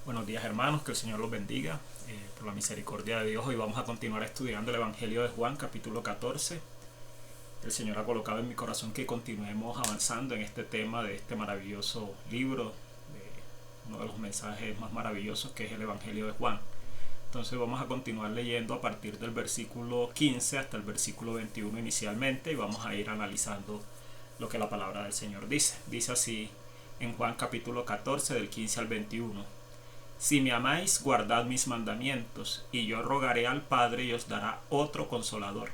Buenos días hermanos, que el Señor los bendiga. Por la misericordia de Dios, hoy vamos a continuar estudiando el Evangelio de Juan, capítulo 14. El Señor ha colocado en mi corazón que continuemos avanzando en este tema de este maravilloso libro, de uno de los mensajes más maravillosos que es el Evangelio de Juan. Entonces vamos a continuar leyendo a partir del versículo 15 hasta el versículo 21 inicialmente, y vamos a ir analizando lo que la palabra del Señor dice. Dice así en Juan capítulo 14 del 15 al 21. Si me amáis, guardad mis mandamientos, y yo rogaré al Padre y os dará otro consolador,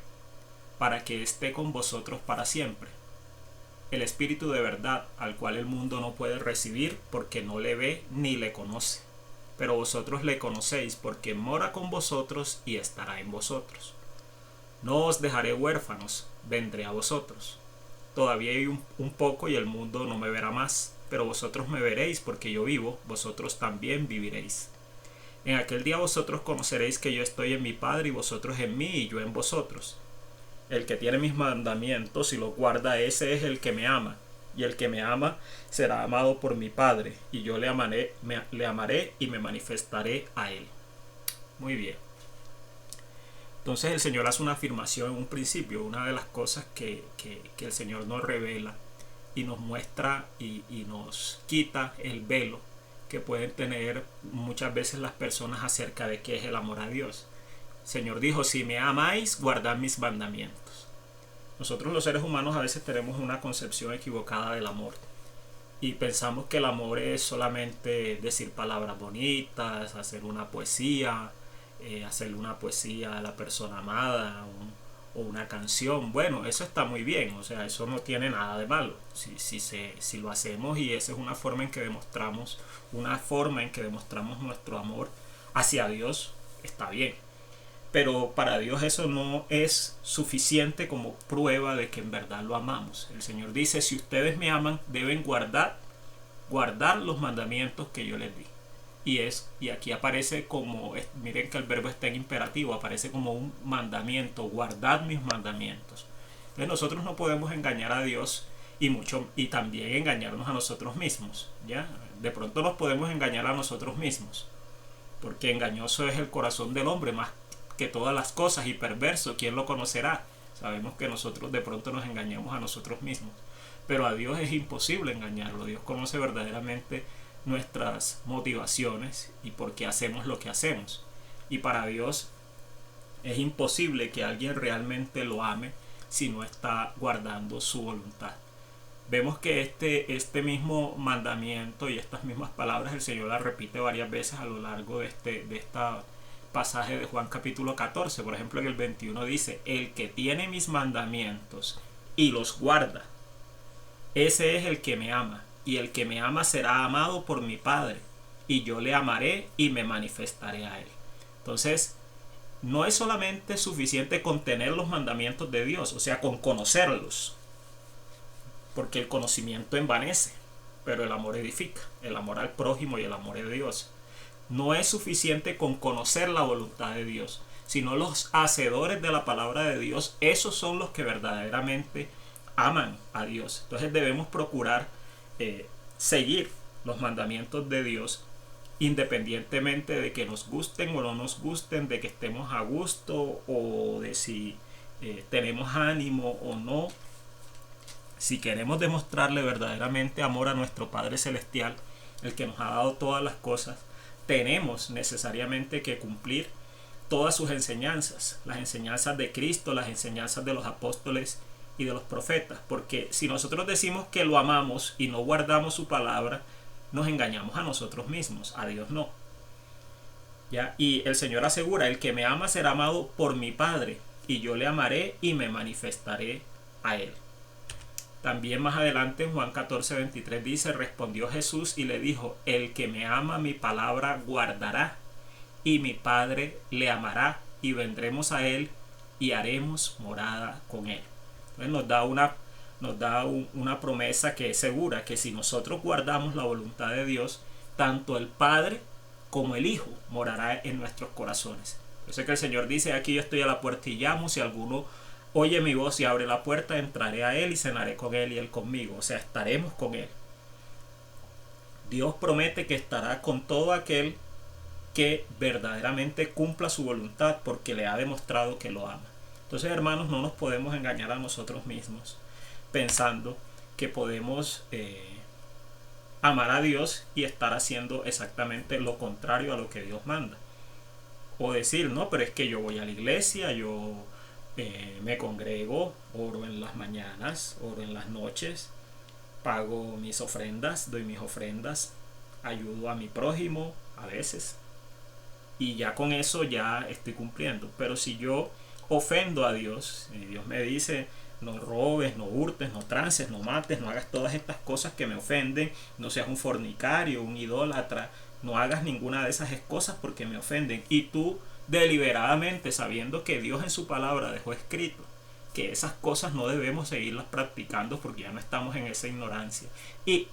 para que esté con vosotros para siempre. El Espíritu de verdad, al cual el mundo no puede recibir, porque no le ve ni le conoce. Pero vosotros le conocéis, porque mora con vosotros y estará en vosotros. No os dejaré huérfanos, vendré a vosotros. Todavía hay un poco y el mundo no me verá más, pero vosotros me veréis, porque yo vivo, vosotros también viviréis. En aquel día vosotros conoceréis que yo estoy en mi Padre y vosotros en mí y yo en vosotros. El que tiene mis mandamientos y los guarda, ese es el que me ama. Y el que me ama será amado por mi Padre, y yo le amaré y me manifestaré a él. Muy bien. Entonces el Señor hace una afirmación en un principio, una de las cosas que el Señor nos revela y nos muestra y nos quita el velo que pueden tener muchas veces las personas acerca de qué es el amor a Dios. El Señor dijo: si me amáis, guardad mis mandamientos. Nosotros los seres humanos a veces tenemos una concepción equivocada del amor y pensamos que el amor es solamente decir palabras bonitas, hacer una poesía, hacerle una poesía a la persona amada, o una canción. Bueno, eso está muy bien, o sea, eso no tiene nada de malo si lo hacemos, y esa es una forma en que demostramos nuestro amor hacia Dios. Está bien, pero para Dios eso no es suficiente como prueba de que en verdad lo amamos. El Señor dice: si ustedes me aman, deben guardar los mandamientos que yo les di. Y aquí aparece como, miren que el verbo está en imperativo, aparece como un mandamiento: guardad mis mandamientos. Entonces nosotros no podemos engañar a Dios y también engañarnos a nosotros mismos, ¿ya? De pronto nos podemos engañar a nosotros mismos, porque engañoso es el corazón del hombre más que todas las cosas, y perverso, ¿quién lo conocerá? Sabemos que nosotros de pronto nos engañamos a nosotros mismos, pero a Dios es imposible engañarlo. Dios conoce verdaderamente nuestras motivaciones y por qué hacemos lo que hacemos, y para Dios es imposible que alguien realmente lo ame si no está guardando su voluntad. Vemos que este mismo mandamiento y estas mismas palabras el Señor las repite varias veces a lo largo de esta pasaje de Juan capítulo 14. Por ejemplo, en el 21 dice: el que tiene mis mandamientos y los guarda, ese es el que me ama, y el que me ama será amado por mi Padre, y yo le amaré y me manifestaré a él. Entonces, no es solamente suficiente con tener los mandamientos de Dios, o sea, con conocerlos, porque el conocimiento envanece, pero el amor edifica, el amor al prójimo y el amor de Dios. No es suficiente con conocer la voluntad de Dios, sino los hacedores de la palabra de Dios, esos son los que verdaderamente aman a Dios. Entonces debemos procurar seguir los mandamientos de Dios, independientemente de que nos gusten o no nos gusten, de que estemos a gusto o de si tenemos ánimo o no. Si queremos demostrarle verdaderamente amor a nuestro Padre Celestial, el que nos ha dado todas las cosas, tenemos necesariamente que cumplir todas sus enseñanzas, las enseñanzas de Cristo, las enseñanzas de los apóstoles y de los profetas, porque si nosotros decimos que lo amamos y no guardamos su palabra, nos engañamos a nosotros mismos, a Dios no. ¿Ya? Y el Señor asegura: el que me ama será amado por mi Padre, y yo le amaré y me manifestaré a él. También más adelante en Juan 14:23 dice: respondió Jesús y le dijo: el que me ama mi palabra guardará, y mi Padre le amará, y vendremos a él y haremos morada con él. Entonces nos da una promesa que es segura, que si nosotros guardamos la voluntad de Dios, tanto el Padre como el Hijo morará en nuestros corazones. Por eso es que el Señor dice: aquí yo estoy a la puerta y llamo, si alguno oye mi voz y abre la puerta, entraré a él y cenaré con él y él conmigo. O sea, estaremos con él. Dios promete que estará con todo aquel que verdaderamente cumpla su voluntad porque le ha demostrado que lo ama. Entonces, hermanos, no nos podemos engañar a nosotros mismos pensando que podemos amar a Dios y estar haciendo exactamente lo contrario a lo que Dios manda. O decir, no, pero es que yo voy a la iglesia, yo me congrego, oro en las mañanas, oro en las noches, pago mis ofrendas, doy mis ofrendas, ayudo a mi prójimo a veces, y ya con eso ya estoy cumpliendo. Pero si yo ofendo a Dios y Dios me dice no robes, no hurtes, no trances, no mates, no hagas todas estas cosas que me ofenden, no seas un fornicario, un idólatra, no hagas ninguna de esas cosas porque me ofenden, y tú deliberadamente, sabiendo que Dios en su palabra dejó escrito que esas cosas no debemos seguirlas practicando porque ya no estamos en esa ignorancia, y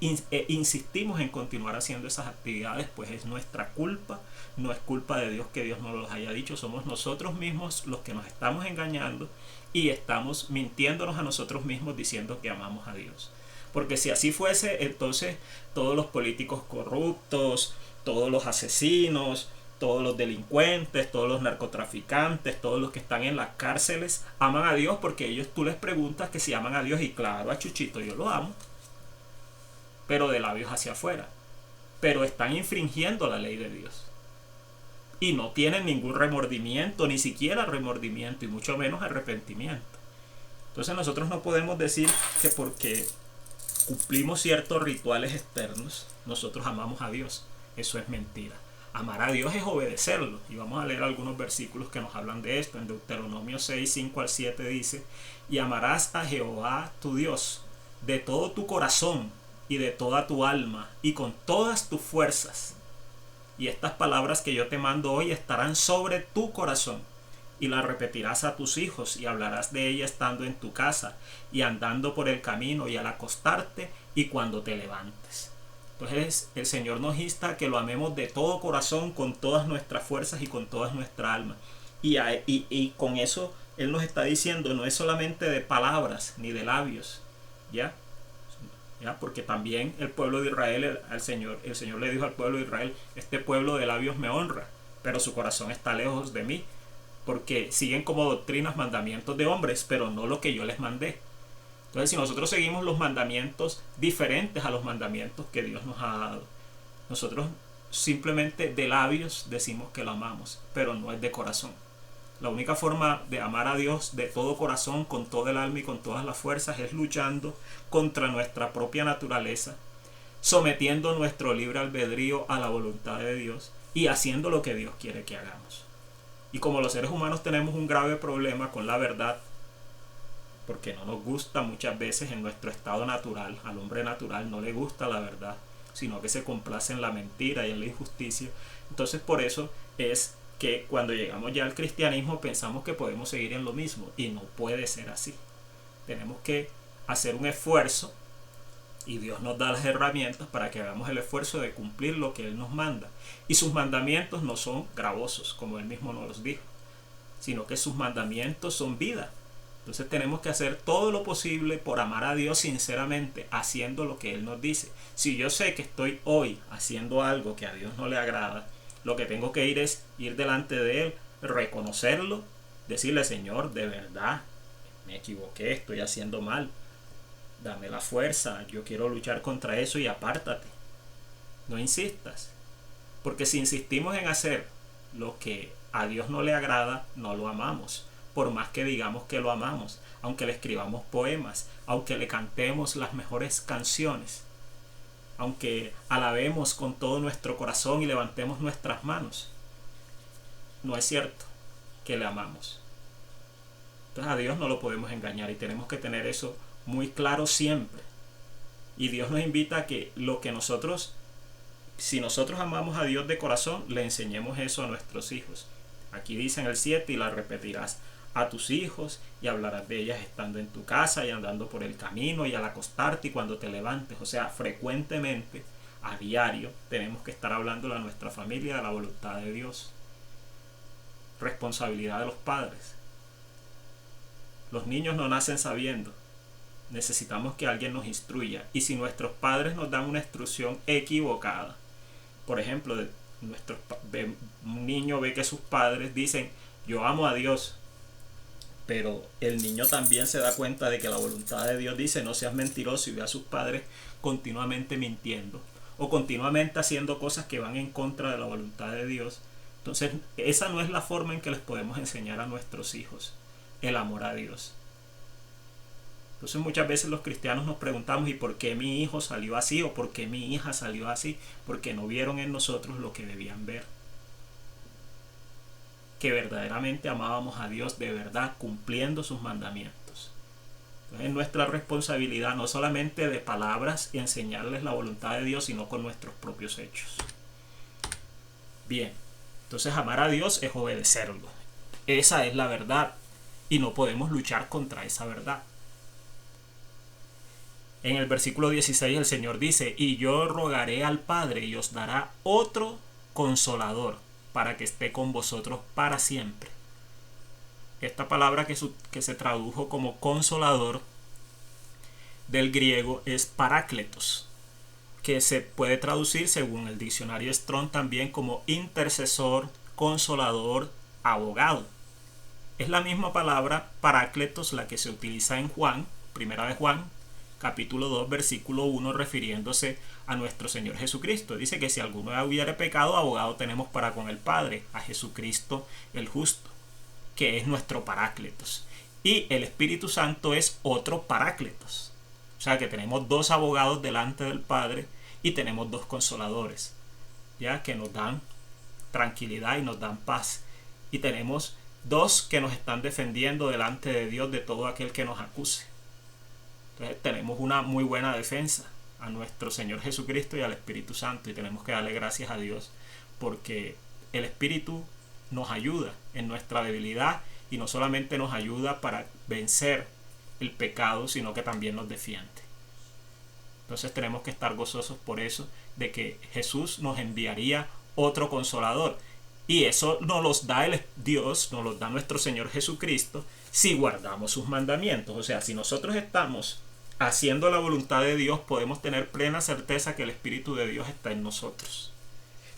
insistimos en continuar haciendo esas actividades, pues es nuestra culpa, no es culpa de Dios que Dios no los haya dicho, somos nosotros mismos los que nos estamos engañando y estamos mintiéndonos a nosotros mismos diciendo que amamos a Dios. Porque si así fuese, entonces todos los políticos corruptos, todos los asesinos, todos los delincuentes, todos los narcotraficantes, todos los que están en las cárceles aman a Dios, porque ellos, tú les preguntas que si aman a Dios, y claro, a Chuchito yo lo amo, pero de labios hacia afuera, pero están infringiendo la ley de Dios y no tienen ningún remordimiento, ni siquiera remordimiento, y mucho menos arrepentimiento. Entonces nosotros no podemos decir que porque cumplimos ciertos rituales externos nosotros amamos a Dios. Eso es mentira. Amar a Dios es obedecerlo, y vamos a leer algunos versículos que nos hablan de esto. En Deuteronomio 6, 5 al 7 dice: y amarás a Jehová tu Dios de todo tu corazón y de toda tu alma y con todas tus fuerzas. Y estas palabras que yo te mando hoy estarán sobre tu corazón, y las repetirás a tus hijos, y hablarás de ella estando en tu casa, y andando por el camino, y al acostarte, y cuando te levantes. Entonces el Señor nos insta a que lo amemos de todo corazón, con todas nuestras fuerzas y con toda nuestra alma. Y con eso Él nos está diciendo, no es solamente de palabras ni de labios, ¿ya? Porque también el pueblo de Israel, el Señor le dijo al pueblo de Israel: este pueblo de labios me honra, pero su corazón está lejos de mí, porque siguen como doctrinas mandamientos de hombres, pero no lo que yo les mandé. Entonces, si nosotros seguimos los mandamientos diferentes a los mandamientos que Dios nos ha dado, nosotros simplemente de labios decimos que lo amamos, pero no es de corazón. La única forma de amar a Dios de todo corazón, con todo el alma y con todas las fuerzas, es luchando contra nuestra propia naturaleza, sometiendo nuestro libre albedrío a la voluntad de Dios y haciendo lo que Dios quiere que hagamos. Y como los seres humanos tenemos un grave problema con la verdad, porque no nos gusta muchas veces en nuestro estado natural, al hombre natural no le gusta la verdad, sino que se complace en la mentira y en la injusticia. Entonces por eso es que cuando llegamos ya al cristianismo pensamos que podemos seguir en lo mismo, y no puede ser así. Tenemos que hacer un esfuerzo, y Dios nos da las herramientas para que hagamos el esfuerzo de cumplir lo que Él nos manda. Y sus mandamientos no son gravosos, como Él mismo nos los dijo, sino que sus mandamientos son vida. Entonces tenemos que hacer todo lo posible por amar a Dios sinceramente, haciendo lo que Él nos dice. Si yo sé que estoy hoy haciendo algo que a Dios no le agrada, lo que tengo que ir delante de Él, reconocerlo, decirle: Señor, de verdad, me equivoqué, estoy haciendo mal, dame la fuerza, yo quiero luchar contra eso, y apártate. No insistas, porque si insistimos en hacer lo que a Dios no le agrada, no lo amamos. Por más que digamos que lo amamos, aunque le escribamos poemas, aunque le cantemos las mejores canciones, aunque alabemos con todo nuestro corazón y levantemos nuestras manos, no es cierto que le amamos. Entonces a Dios no lo podemos engañar, y tenemos que tener eso muy claro siempre. Y Dios nos invita a que si nosotros amamos a Dios de corazón, le enseñemos eso a nuestros hijos. Aquí dice en el 7: y la repetirás a tus hijos, y hablarás de ellas estando en tu casa, y andando por el camino, y al acostarte, y cuando te levantes. O sea, frecuentemente, a diario, tenemos que estar hablando a nuestra familia de la voluntad de Dios. Responsabilidad de los padres. Los niños no nacen sabiendo, necesitamos que alguien nos instruya. Y si nuestros padres nos dan una instrucción equivocada, por ejemplo, un niño ve que sus padres dicen, yo amo a Dios, pero el niño también se da cuenta de que la voluntad de Dios dice, no seas mentiroso, y ve a sus padres continuamente mintiendo o continuamente haciendo cosas que van en contra de la voluntad de Dios. Entonces, esa no es la forma en que les podemos enseñar a nuestros hijos el amor a Dios. Entonces muchas veces los cristianos nos preguntamos, ¿y por qué mi hijo salió así? ¿O por qué mi hija salió así? Porque no vieron en nosotros lo que debían ver. Que verdaderamente amábamos a Dios de verdad, cumpliendo sus mandamientos. Entonces es nuestra responsabilidad, no solamente de palabras y enseñarles la voluntad de Dios, sino con nuestros propios hechos. Bien, entonces amar a Dios es obedecerlo. Esa es la verdad y no podemos luchar contra esa verdad. En el versículo 16 el Señor dice, y yo rogaré al Padre y os dará otro consolador para que esté con vosotros para siempre. Esta palabra que se tradujo como consolador del griego es parácletos, que se puede traducir según el diccionario Strong también como intercesor, consolador, abogado. Es la misma palabra parácletos la que se utiliza en Juan, primera de Juan, capítulo 2, versículo 1, refiriéndose a nuestro Señor Jesucristo. Dice que si alguno hubiere pecado, abogado tenemos para con el Padre, a Jesucristo el justo, que es nuestro parácletos. Y el Espíritu Santo es otro parácletos. O sea que tenemos dos abogados delante del Padre y tenemos dos consoladores, ya que nos dan tranquilidad y nos dan paz. Y tenemos dos que nos están defendiendo delante de Dios de todo aquel que nos acuse. Entonces tenemos una muy buena defensa a nuestro Señor Jesucristo y al Espíritu Santo, y tenemos que darle gracias a Dios porque el Espíritu nos ayuda en nuestra debilidad y no solamente nos ayuda para vencer el pecado, sino que también nos defiende. Entonces tenemos que estar gozosos por eso, de que Jesús nos enviaría otro consolador, y eso nos los da Dios, nos los da nuestro Señor Jesucristo si guardamos sus mandamientos. O sea, si nosotros estamos haciendo la voluntad de Dios, podemos tener plena certeza que el Espíritu de Dios está en nosotros.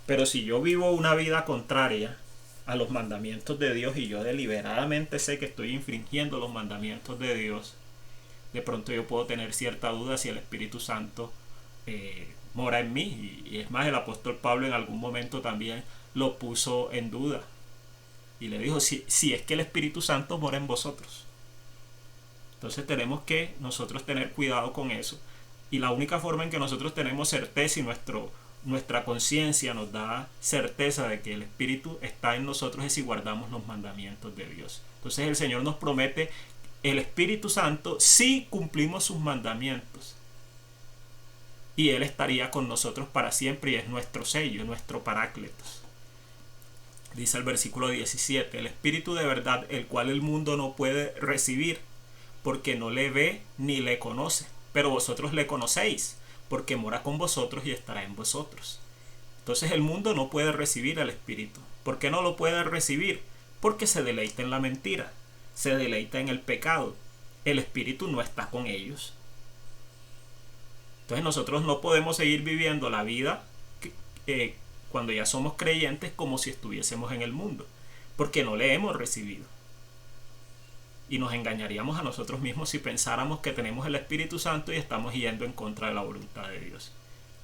Pero si yo vivo una vida contraria a los mandamientos de Dios y yo deliberadamente sé que estoy infringiendo los mandamientos de Dios, de pronto yo puedo tener cierta duda si el Espíritu Santo mora en mí. Y es más, el apóstol Pablo en algún momento también lo puso en duda y le dijo, si es que el Espíritu Santo mora en vosotros. Entonces tenemos que nosotros tener cuidado con eso, y la única forma en que nosotros tenemos certeza y nuestra conciencia nos da certeza de que el Espíritu está en nosotros es si guardamos los mandamientos de Dios. Entonces el Señor nos promete el Espíritu Santo si cumplimos sus mandamientos, y Él estaría con nosotros para siempre, y es nuestro sello, nuestro parácletos. Dice el versículo 17, el Espíritu de verdad, el cual el mundo no puede recibir, porque no le ve ni le conoce, pero vosotros le conocéis, porque mora con vosotros y estará en vosotros. Entonces el mundo no puede recibir al Espíritu. ¿Por qué no lo puede recibir? Porque se deleita en la mentira, se deleita en el pecado. El Espíritu no está con ellos. Entonces nosotros no podemos seguir viviendo la vida cuando ya somos creyentes como si estuviésemos en el mundo, porque no le hemos recibido. Y nos engañaríamos a nosotros mismos si pensáramos que tenemos el Espíritu Santo y estamos yendo en contra de la voluntad de Dios.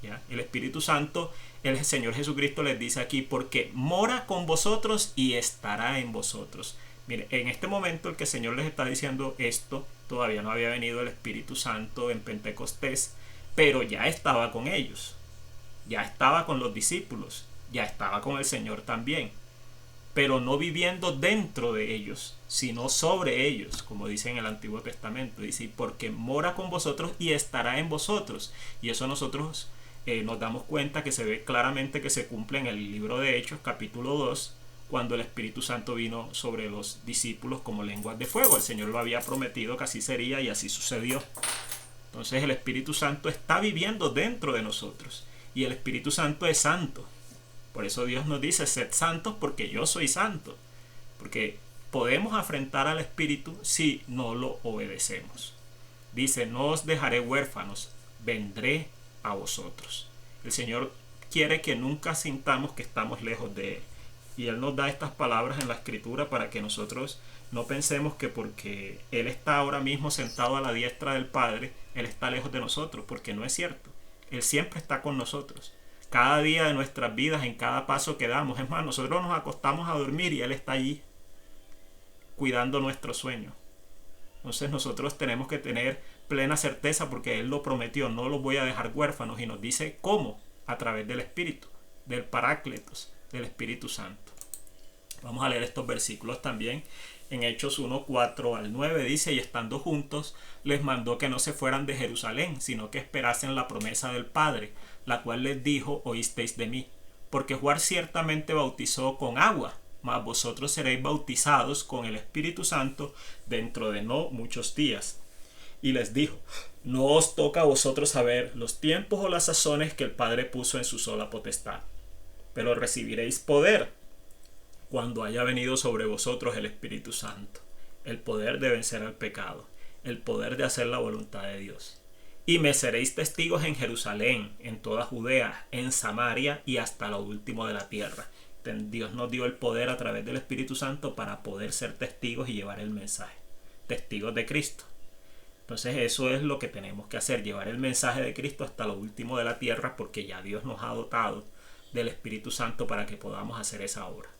¿Ya? El Espíritu Santo, el Señor Jesucristo les dice aquí, porque mora con vosotros y estará en vosotros. Mire, en este momento el que el Señor les está diciendo esto, todavía no había venido el Espíritu Santo en Pentecostés, pero ya estaba con ellos, ya estaba con los discípulos, ya estaba con el Señor también, pero no viviendo dentro de ellos, sino sobre ellos, como dice en el Antiguo Testamento. Dice, porque mora con vosotros y estará en vosotros. Y eso nosotros nos damos cuenta que se ve claramente que se cumple en el libro de Hechos, capítulo 2, cuando el Espíritu Santo vino sobre los discípulos como lenguas de fuego. El Señor lo había prometido que así sería y así sucedió. Entonces el Espíritu Santo está viviendo dentro de nosotros, y el Espíritu Santo es santo. Por eso Dios nos dice, sed santos porque yo soy santo. Porque podemos afrentar al Espíritu si no lo obedecemos. Dice, no os dejaré huérfanos, vendré a vosotros. El Señor quiere que nunca sintamos que estamos lejos de Él. Y Él nos da estas palabras en la Escritura para que nosotros no pensemos que porque Él está ahora mismo sentado a la diestra del Padre, Él está lejos de nosotros, porque no es cierto. Él siempre está con nosotros. Cada día de nuestras vidas, en cada paso que damos. Es más, nosotros nos acostamos a dormir y Él está allí, cuidando nuestro sueño. Entonces nosotros tenemos que tener plena certeza porque Él lo prometió, no los voy a dejar huérfanos, y nos dice cómo, a través del Espíritu, del Paráclitos, del Espíritu Santo. Vamos a leer estos versículos también. En Hechos 1, 4 al 9 dice, y estando juntos, les mandó que no se fueran de Jerusalén, sino que esperasen la promesa del Padre, la cual les dijo, oísteis de mí. Porque Juan ciertamente bautizó con agua, mas vosotros seréis bautizados con el Espíritu Santo dentro de no muchos días. Y les dijo, no os toca a vosotros saber los tiempos o las sazones que el Padre puso en su sola potestad, pero recibiréis poder cuando haya venido sobre vosotros el Espíritu Santo, el poder de vencer al pecado, el poder de hacer la voluntad de Dios. Y me seréis testigos en Jerusalén, en toda Judea, en Samaria y hasta lo último de la tierra. Dios nos dio el poder a través del Espíritu Santo para poder ser testigos y llevar el mensaje. Testigos de Cristo. Entonces eso es lo que tenemos que hacer, llevar el mensaje de Cristo hasta lo último de la tierra, porque ya Dios nos ha dotado del Espíritu Santo para que podamos hacer esa obra.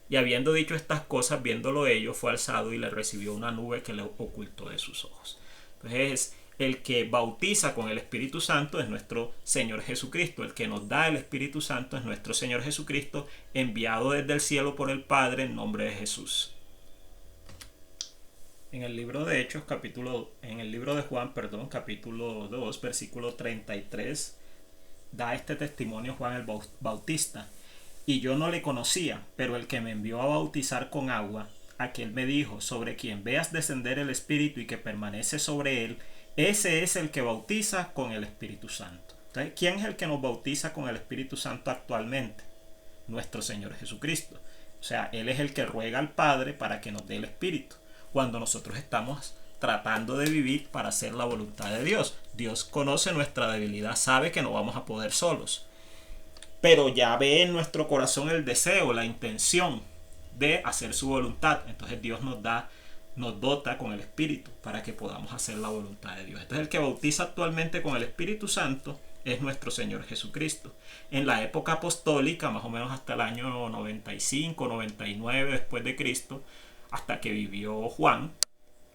Y habiendo dicho estas cosas, viéndolo ellos, fue alzado y le recibió una nube que le ocultó de sus ojos. Entonces el que bautiza con el Espíritu Santo es nuestro Señor Jesucristo. El que nos da el Espíritu Santo es nuestro Señor Jesucristo, enviado desde el cielo por el Padre en nombre de Jesús. En el libro de Hechos, en el libro de Juan, capítulo 2, versículo 33, da este testimonio Juan el Bautista. Y yo no le conocía, pero el que me envió a bautizar con agua, aquel me dijo, sobre quien veas descender el Espíritu y que permanece sobre él, ese es el que bautiza con el Espíritu Santo. Entonces, ¿quién es el que nos bautiza con el Espíritu Santo actualmente? Nuestro Señor Jesucristo. O sea, Él es el que ruega al Padre para que nos dé el Espíritu, cuando nosotros estamos tratando de vivir para hacer la voluntad de Dios. Dios conoce nuestra debilidad, sabe que no vamos a poder solos, pero ya ve en nuestro corazón el deseo, la intención de hacer su voluntad. Entonces Dios nos dota con el Espíritu para que podamos hacer la voluntad de Dios. Entonces el que bautiza actualmente con el Espíritu Santo es nuestro Señor Jesucristo. En la época apostólica, más o menos hasta el año 95, 99 después de Cristo, hasta que vivió Juan,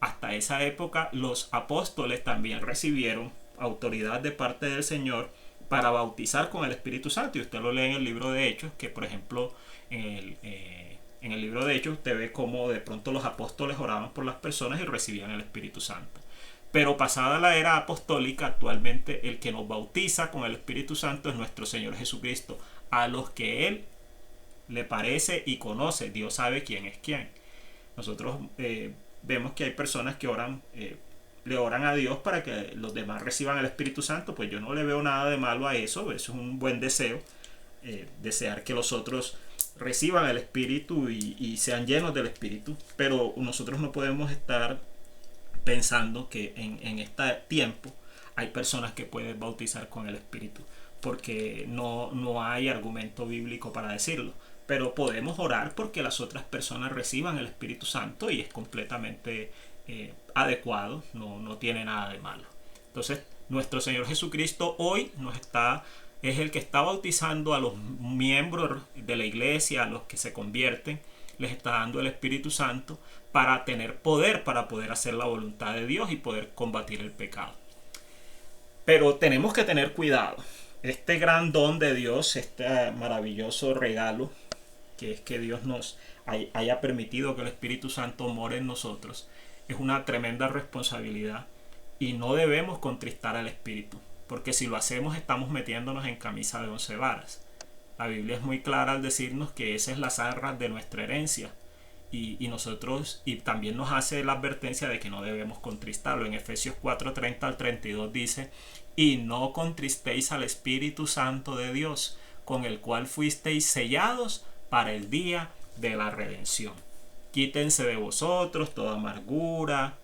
hasta esa época los apóstoles también recibieron autoridad de parte del Señor para bautizar con el Espíritu Santo. Y usted lo lee en el libro de Hechos, que por ejemplo en el libro de Hechos usted ve cómo de pronto los apóstoles oraban por las personas y recibían el Espíritu Santo. Pero pasada la era apostólica, actualmente el que nos bautiza con el Espíritu Santo es nuestro Señor Jesucristo, a los que Él le parece y conoce. Dios sabe quién es quién. Nosotros vemos que hay personas que le oran a Dios para que los demás reciban el Espíritu Santo. Pues yo no le veo nada de malo a eso. Eso es un buen deseo, desear que los otros reciban el Espíritu y sean llenos del Espíritu. Pero nosotros no podemos estar pensando que en este tiempo hay personas que pueden bautizar con el Espíritu, porque no hay argumento bíblico para decirlo. Pero podemos orar porque las otras personas reciban el Espíritu Santo y es completamente adecuado, no tiene nada de malo. Entonces nuestro Señor Jesucristo hoy es el que está bautizando a los miembros de la iglesia, a los que se convierten, les está dando el Espíritu Santo para tener poder, para poder hacer la voluntad de Dios y poder combatir el pecado. Pero tenemos que tener cuidado. Este gran don de Dios, este maravilloso regalo, que es que Dios nos haya permitido que el Espíritu Santo more en nosotros, es una tremenda responsabilidad y no debemos contristar al Espíritu, porque si lo hacemos estamos metiéndonos en camisa de 11 varas. La Biblia es muy clara al decirnos que esa es la zarra de nuestra herencia y también nos hace la advertencia de que no debemos contristarlo. En Efesios 4:30 al 32 dice: y no contristéis al Espíritu Santo de Dios, con el cual fuisteis sellados para el día de la redención. Quítense de vosotros toda amargura,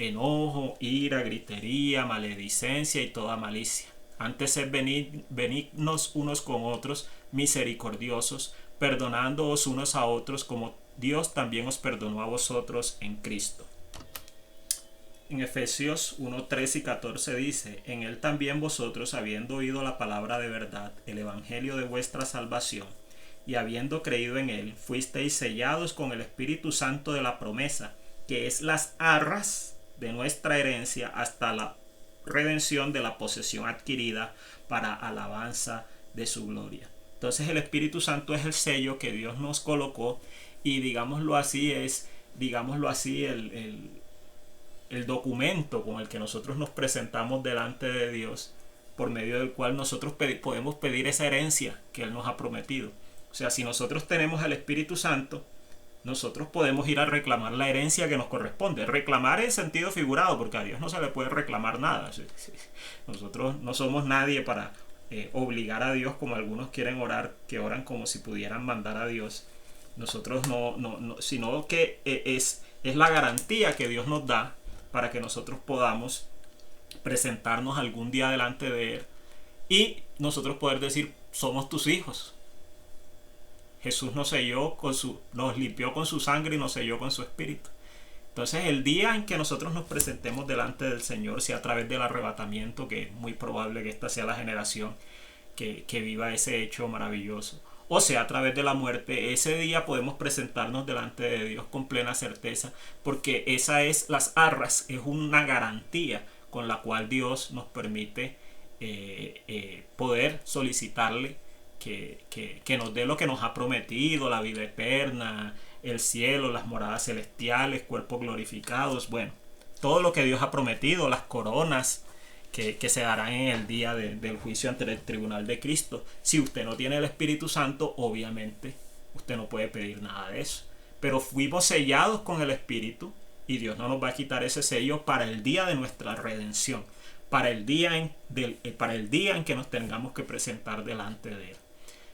enojo, ira, gritería, maledicencia y toda malicia. Antes sed benignos unos con otros, misericordiosos, perdonándoos unos a otros como Dios también os perdonó a vosotros en Cristo. En Efesios 1, 13 y 14 dice: en él también vosotros, habiendo oído la palabra de verdad, el evangelio de vuestra salvación, y habiendo creído en él, fuisteis sellados con el Espíritu Santo de la promesa, que es las arras de nuestra herencia hasta la redención de la posesión adquirida para alabanza de su gloria. Entonces el Espíritu Santo es el sello que Dios nos colocó, y digámoslo así el documento con el que nosotros nos presentamos delante de Dios, por medio del cual nosotros podemos pedir esa herencia que Él nos ha prometido. O sea, si nosotros tenemos al Espíritu Santo, nosotros podemos ir a reclamar la herencia que nos corresponde. Reclamar en sentido figurado, porque a Dios no se le puede reclamar nada. Nosotros no somos nadie para obligar a Dios, como algunos quieren orar, que oran como si pudieran mandar a Dios. Nosotros no, sino que es la garantía que Dios nos da para que nosotros podamos presentarnos algún día delante de Él y nosotros poder decir: somos tus hijos. Jesús nos limpió con su sangre y nos selló con su espíritu. Entonces el día en que nosotros nos presentemos delante del Señor, sea a través del arrebatamiento, que es muy probable que esta sea la generación que viva ese hecho maravilloso, o sea a través de la muerte, ese día podemos presentarnos delante de Dios con plena certeza, porque esa es las arras, es una garantía con la cual Dios nos permite poder solicitarle que nos dé lo que nos ha prometido: la vida eterna, el cielo, las moradas celestiales, cuerpos glorificados, bueno, todo lo que Dios ha prometido, las coronas que se darán en el día del juicio ante el tribunal de Cristo. Si usted no tiene el Espíritu Santo, obviamente usted no puede pedir nada de eso, pero fuimos sellados con el Espíritu y Dios no nos va a quitar ese sello para el día de nuestra redención, para el día en que nos tengamos que presentar delante de Él.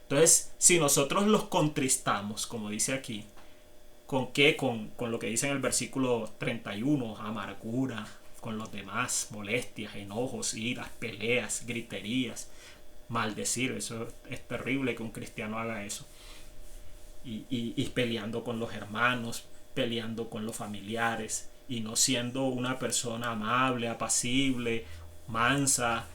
Entonces, si nosotros los contristamos, como dice aquí, ¿con qué? Con lo que dice en el versículo 31, amargura con los demás, molestias, enojos, iras, peleas, griterías, maldecir. Eso es terrible que un cristiano haga eso. Y peleando con los hermanos, peleando con los familiares, y no siendo una persona amable, apacible, mansa.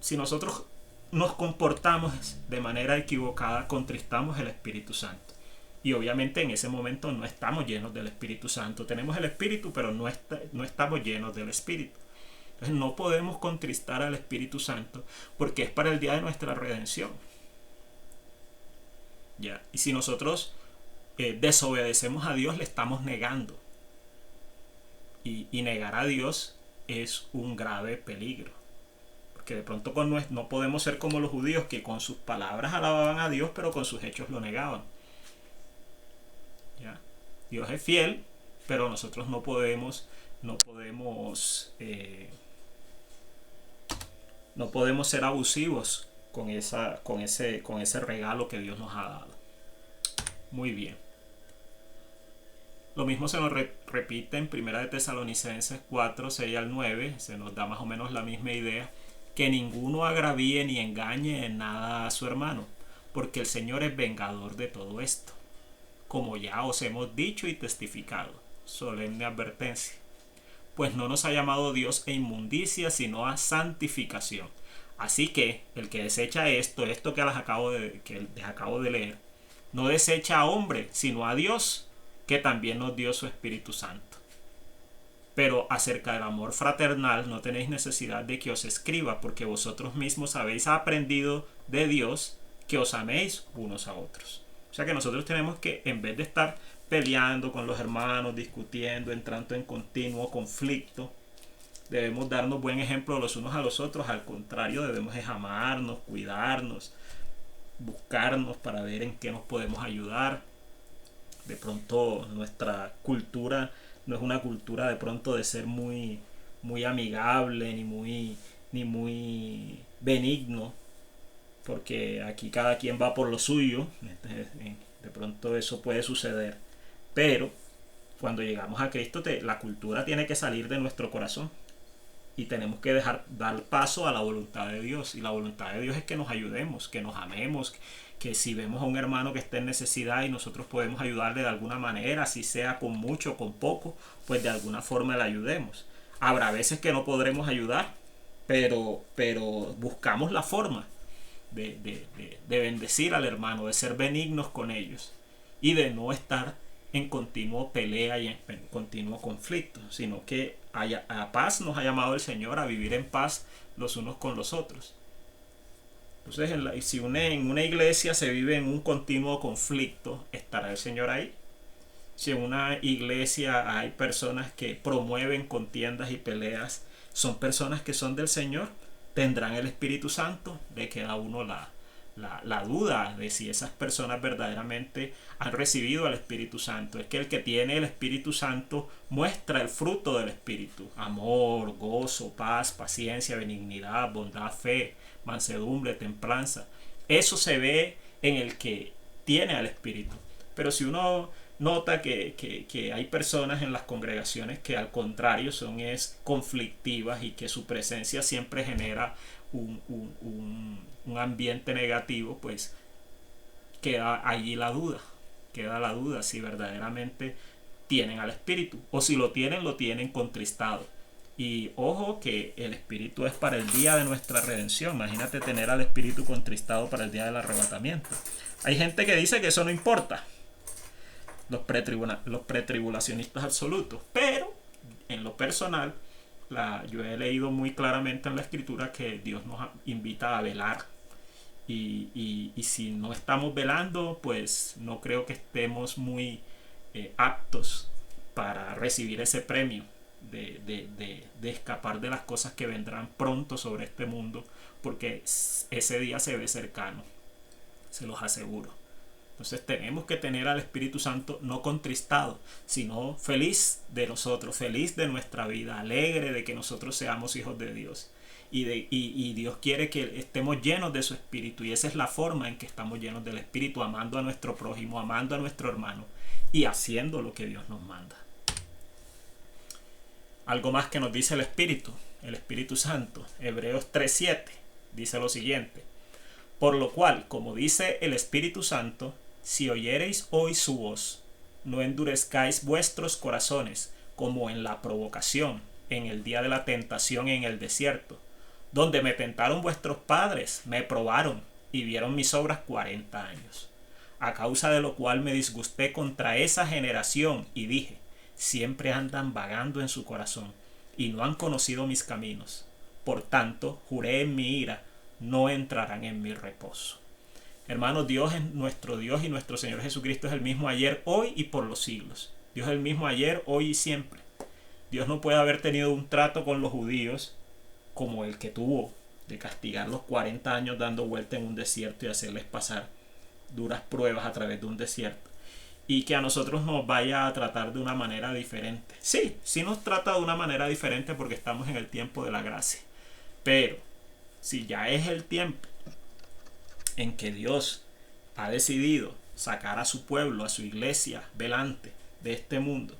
Si nosotros nos comportamos de manera equivocada, contristamos el Espíritu Santo. Y obviamente en ese momento no estamos llenos del Espíritu Santo. Tenemos el Espíritu, pero no estamos llenos del Espíritu. Entonces no podemos contristar al Espíritu Santo, porque es para el día de nuestra redención. ¿Ya? Y si nosotros desobedecemos a Dios, le estamos negando. Y negar a Dios es un grave peligro. Que de pronto no podemos ser como los judíos, que con sus palabras alababan a Dios, pero con sus hechos lo negaban. ¿Ya? Dios es fiel, pero nosotros no podemos ser abusivos con ese regalo que Dios nos ha dado. Muy bien. Lo mismo se nos repite en 1 de Tesalonicenses 4, 6 al 9. Se nos da más o menos la misma idea: que ninguno agravíe ni engañe en nada a su hermano, porque el Señor es vengador de todo esto, como ya os hemos dicho y testificado. Solemne advertencia. Pues no nos ha llamado Dios a inmundicia, sino a santificación. Así que el que desecha esto que les acabo de leer, no desecha a hombre, sino a Dios, que también nos dio su Espíritu Santo. Pero acerca del amor fraternal no tenéis necesidad de que os escriba, porque vosotros mismos habéis aprendido de Dios que os améis unos a otros. O sea que nosotros tenemos que, en vez de estar peleando con los hermanos, discutiendo, entrando en continuo conflicto, debemos darnos buen ejemplo los unos a los otros. Al contrario, debemos amarnos, cuidarnos, buscarnos para ver en qué nos podemos ayudar. De pronto nuestra cultura no es una cultura de pronto de ser muy, muy amigable ni muy benigno, porque aquí cada quien va por lo suyo. De pronto eso puede suceder, pero Cuando llegamos a Cristo, la cultura tiene que salir de nuestro corazón y tenemos que dar paso a la voluntad de Dios. Y la voluntad de Dios es que nos ayudemos, que nos amemos, que si vemos a un hermano que está en necesidad y nosotros podemos ayudarle de alguna manera, si sea con mucho o con poco, pues de alguna forma le ayudemos. Habrá veces que no podremos ayudar, pero buscamos la forma de bendecir al hermano, de ser benignos con ellos y de no estar en continuo pelea y en continuo conflicto, sino que a paz nos ha llamado el Señor, a vivir en paz los unos con los otros. Entonces, si en una iglesia se vive en un continuo conflicto, ¿estará el Señor ahí? Si en una iglesia hay personas que promueven contiendas y peleas, ¿son personas que son del Señor? ¿Tendrán el Espíritu Santo? Le queda a uno la duda de si esas personas verdaderamente han recibido al Espíritu Santo. Es que el que tiene el Espíritu Santo muestra el fruto del Espíritu: amor, gozo, paz, paciencia, benignidad, bondad, fe, mansedumbre, templanza. Eso se ve en el que tiene al Espíritu. Pero si uno nota que hay personas en las congregaciones que al contrario son conflictivas y que su presencia siempre genera un ambiente negativo, pues queda allí la duda. Queda la duda si verdaderamente tienen al Espíritu, o si lo tienen contristado. Y ojo que el Espíritu es para el día de nuestra redención. Imagínate tener al Espíritu contristado para el día del arrebatamiento. Hay gente que dice que eso no importa, los pretribulacionistas absolutos, pero en lo personal, yo he leído muy claramente en la Escritura que Dios nos invita a velar. Y si no estamos velando, pues no creo que estemos muy aptos para recibir ese premio de escapar de las cosas que vendrán pronto sobre este mundo, porque ese día se ve cercano, se los aseguro. Entonces tenemos que tener al Espíritu Santo no contristado, sino feliz de nosotros, feliz de nuestra vida, alegre de que nosotros seamos hijos de Dios. Y Dios quiere que estemos llenos de su Espíritu, y esa es la forma en que estamos llenos del Espíritu: amando a nuestro prójimo, amando a nuestro hermano y haciendo lo que Dios nos manda. Algo más que nos dice el Espíritu Santo. Hebreos 3:7 dice lo siguiente: por lo cual, como dice el Espíritu Santo, si oyereis hoy su voz, no endurezcáis vuestros corazones como en la provocación, en el día de la tentación en el desierto, donde me tentaron vuestros padres, me probaron y vieron mis obras 40 años. A causa de lo cual me disgusté contra esa generación y dije: siempre andan vagando en su corazón y no han conocido mis caminos. Por tanto, juré en mi ira: no entrarán en mi reposo. Hermanos, Dios es nuestro Dios, y nuestro Señor Jesucristo es el mismo ayer, hoy y por los siglos. Dios es el mismo ayer, hoy y siempre. Dios no puede haber tenido un trato con los judíos como el que tuvo, de castigarlos 40 años dando vuelta en un desierto y hacerles pasar duras pruebas a través de un desierto, y que a nosotros nos vaya a tratar de una manera diferente. Sí nos trata de una manera diferente porque estamos en el tiempo de la gracia, pero si ya es el tiempo en que Dios ha decidido sacar a su pueblo, a su iglesia, velante de este mundo,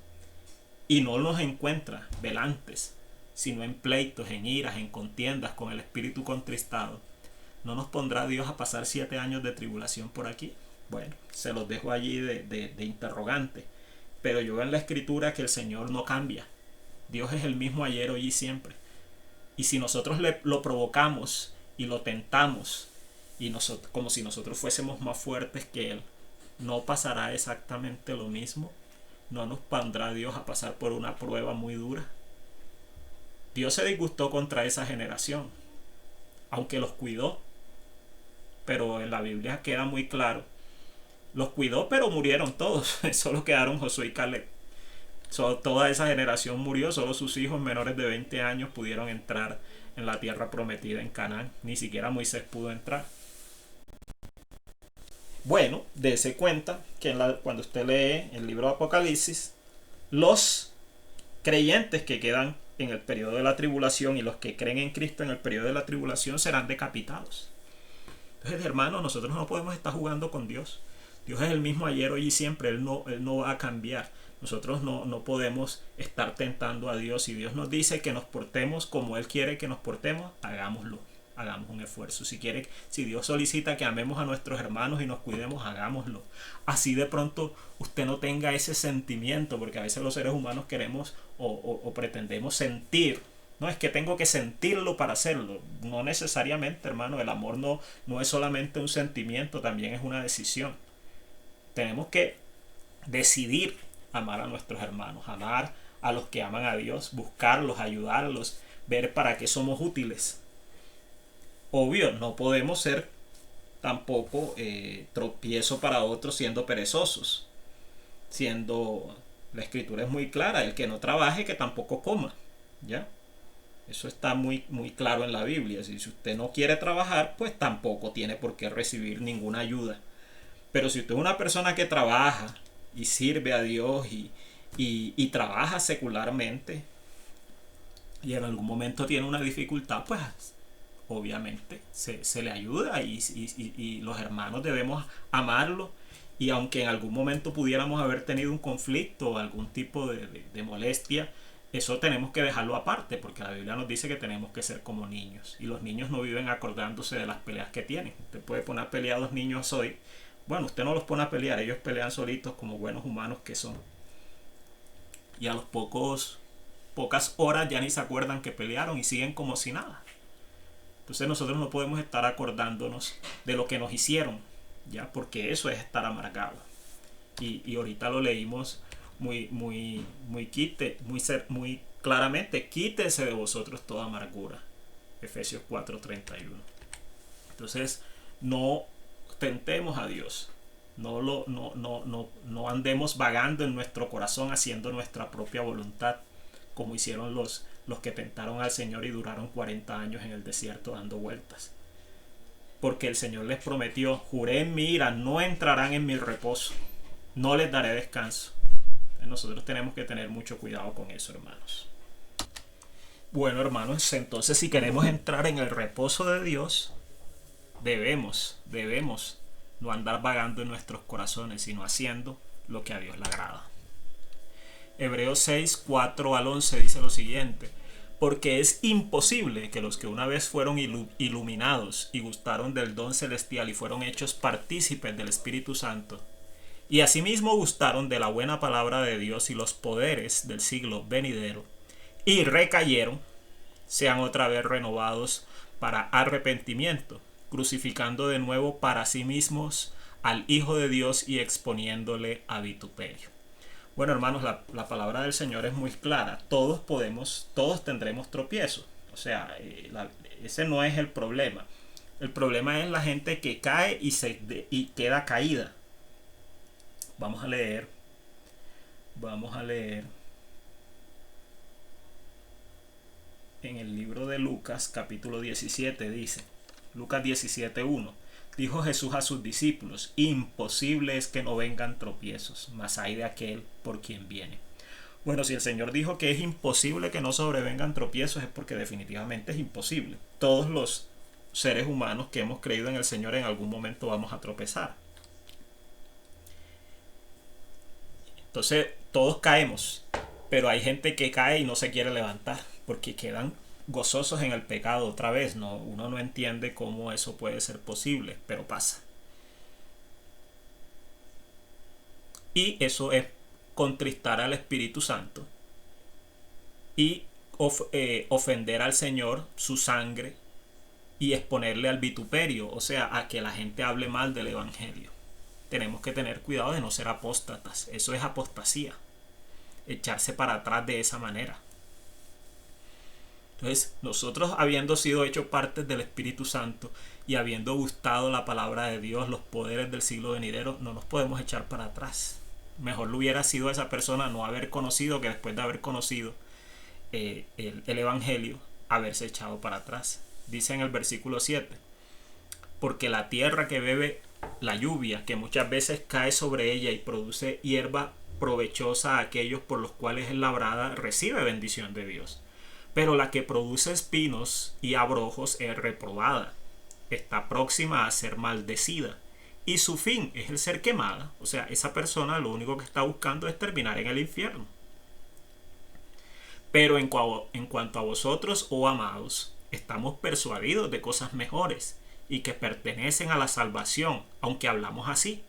y no nos encuentra velantes, sino en pleitos, en iras, en contiendas, con el espíritu contristado, ¿no nos pondrá Dios a pasar 7 años de tribulación por aquí? Bueno, se los dejo allí de interrogante. Pero yo veo en la Escritura que el Señor no cambia. Dios es el mismo ayer, hoy y siempre. Y si nosotros lo provocamos y lo tentamos, y como si nosotros fuésemos más fuertes que Él, ¿no pasará exactamente lo mismo? ¿No nos pondrá Dios a pasar por una prueba muy dura? Dios se disgustó contra esa generación, aunque los cuidó. Pero en la Biblia queda muy claro: los cuidó, pero murieron todos. Solo quedaron Josué y Caleb. Toda esa generación murió. Solo sus hijos menores de 20 años pudieron entrar en la tierra prometida en Canaán. Ni siquiera Moisés pudo entrar. Bueno, dése cuenta que cuando usted lee el libro de Apocalipsis, los creyentes que quedan en el periodo de la tribulación y los que creen en Cristo en el periodo de la tribulación serán decapitados. Entonces, hermanos, nosotros no podemos estar jugando con Dios. Dios es el mismo ayer, hoy y siempre. Él no va a cambiar. Nosotros no podemos estar tentando a Dios. Si Dios nos dice que nos portemos como Él quiere que nos portemos, hagámoslo. Hagamos un esfuerzo. Si Dios solicita que amemos a nuestros hermanos y nos cuidemos, hagámoslo. Así de pronto usted no tenga ese sentimiento, porque a veces los seres humanos queremos o pretendemos sentir. No es que tengo que sentirlo para hacerlo. No necesariamente, hermano. El amor no es solamente un sentimiento, también es una decisión. Tenemos que decidir amar a nuestros hermanos, amar a los que aman a Dios, buscarlos, ayudarlos, ver para qué somos útiles. Obvio, no podemos ser tampoco tropiezo para otros siendo perezosos. La escritura es muy clara, el que no trabaje que tampoco coma. ¿Ya? Eso está muy, muy claro en la Biblia. Si usted no quiere trabajar, pues tampoco tiene por qué recibir ninguna ayuda. Pero si usted es una persona que trabaja y sirve a Dios y trabaja secularmente y en algún momento tiene una dificultad, pues obviamente se le ayuda y los hermanos debemos amarlo. Y aunque en algún momento pudiéramos haber tenido un conflicto o algún tipo de molestia, eso tenemos que dejarlo aparte, porque la Biblia nos dice que tenemos que ser como niños. Y los niños no viven acordándose de las peleas que tienen. Usted puede poner a pelear a dos niños hoy. Bueno, usted no los pone a pelear, ellos pelean solitos como buenos humanos que son. Y a los pocas horas ya ni se acuerdan que pelearon y siguen como si nada. Entonces nosotros no podemos estar acordándonos de lo que nos hicieron, ya, porque eso es estar amargado. Y ahorita lo leímos muy claramente: quítese de vosotros toda amargura. Efesios 4:31. Entonces, no tentemos a Dios. No andemos vagando en nuestro corazón haciendo nuestra propia voluntad, como hicieron los que tentaron al Señor y duraron 40 años en el desierto dando vueltas. Porque el Señor les prometió: juré en mi ira, no entrarán en mi reposo, no les daré descanso. Nosotros tenemos que tener mucho cuidado con eso, hermanos. Bueno, hermanos, entonces si queremos entrar en el reposo de Dios, debemos no andar vagando en nuestros corazones, sino haciendo lo que a Dios le agrada. Hebreos 6:4-11 dice lo siguiente: porque es imposible que los que una vez fueron iluminados y gustaron del don celestial y fueron hechos partícipes del Espíritu Santo, y asimismo gustaron de la buena palabra de Dios y los poderes del siglo venidero, y recayeron, sean otra vez renovados para arrepentimiento, crucificando de nuevo para sí mismos al Hijo de Dios y exponiéndole a vituperio. Bueno, hermanos, la palabra del Señor es muy clara. Todos tendremos tropiezos. O sea, ese no es el problema. El problema es la gente que cae y queda caída. Vamos a leer. En el libro de Lucas, capítulo 17, dice, Lucas 17:1. Dijo Jesús a sus discípulos: imposible es que no vengan tropiezos, mas hay de aquel por quien viene. Bueno, si el Señor dijo que es imposible que no sobrevengan tropiezos, es porque definitivamente es imposible. Todos los seres humanos que hemos creído en el Señor en algún momento vamos a tropezar. Entonces, todos caemos, pero hay gente que cae y no se quiere levantar, porque quedan gozosos en el pecado otra vez. Uno no entiende cómo eso puede ser posible, pero pasa. Y eso es contristar al Espíritu Santo y ofender al Señor, su sangre, y exponerle al vituperio, o sea, a que la gente hable mal del Evangelio. Tenemos que tener cuidado de no ser apóstatas. Eso es apostasía, echarse para atrás de esa manera. Entonces, nosotros, habiendo sido hechos parte del Espíritu Santo y habiendo gustado la palabra de Dios, los poderes del siglo venidero, no nos podemos echar para atrás. Mejor lo hubiera sido a esa persona no haber conocido, que después de haber conocido el Evangelio, haberse echado para atrás. Dice en el versículo 7: porque la tierra que bebe la lluvia, que muchas veces cae sobre ella y produce hierba provechosa a aquellos por los cuales es labrada, recibe bendición de Dios. Pero la que produce espinos y abrojos es reprobada, está próxima a ser maldecida, y su fin es el ser quemada. O sea, esa persona lo único que está buscando es terminar en el infierno. Pero en cuanto a vosotros, oh amados, estamos persuadidos de cosas mejores y que pertenecen a la salvación, aunque hablamos así.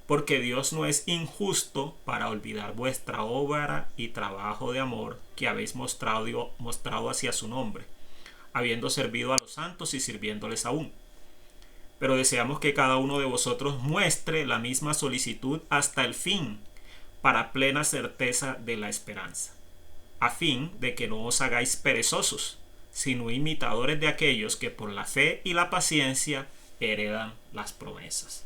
Porque Dios no es injusto para olvidar vuestra obra y trabajo de amor que habéis mostrado hacia su nombre, habiendo servido a los santos y sirviéndoles aún. Pero deseamos que cada uno de vosotros muestre la misma solicitud hasta el fin, para plena certeza de la esperanza, a fin de que no os hagáis perezosos, sino imitadores de aquellos que por la fe y la paciencia heredan las promesas.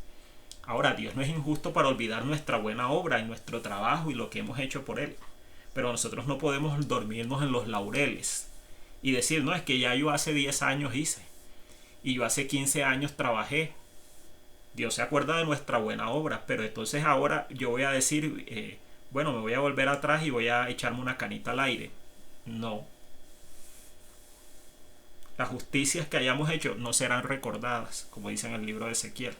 Ahora, Dios no es injusto para olvidar nuestra buena obra y nuestro trabajo y lo que hemos hecho por Él. Pero nosotros no podemos dormirnos en los laureles y decir, no, es que ya yo hace 10 años hice y yo hace 15 años trabajé. Dios se acuerda de nuestra buena obra, pero entonces ahora yo voy a decir, bueno, me voy a volver atrás y voy a echarme una canita al aire. No. Las justicias que hayamos hecho no serán recordadas, como dice en el libro de Ezequiel.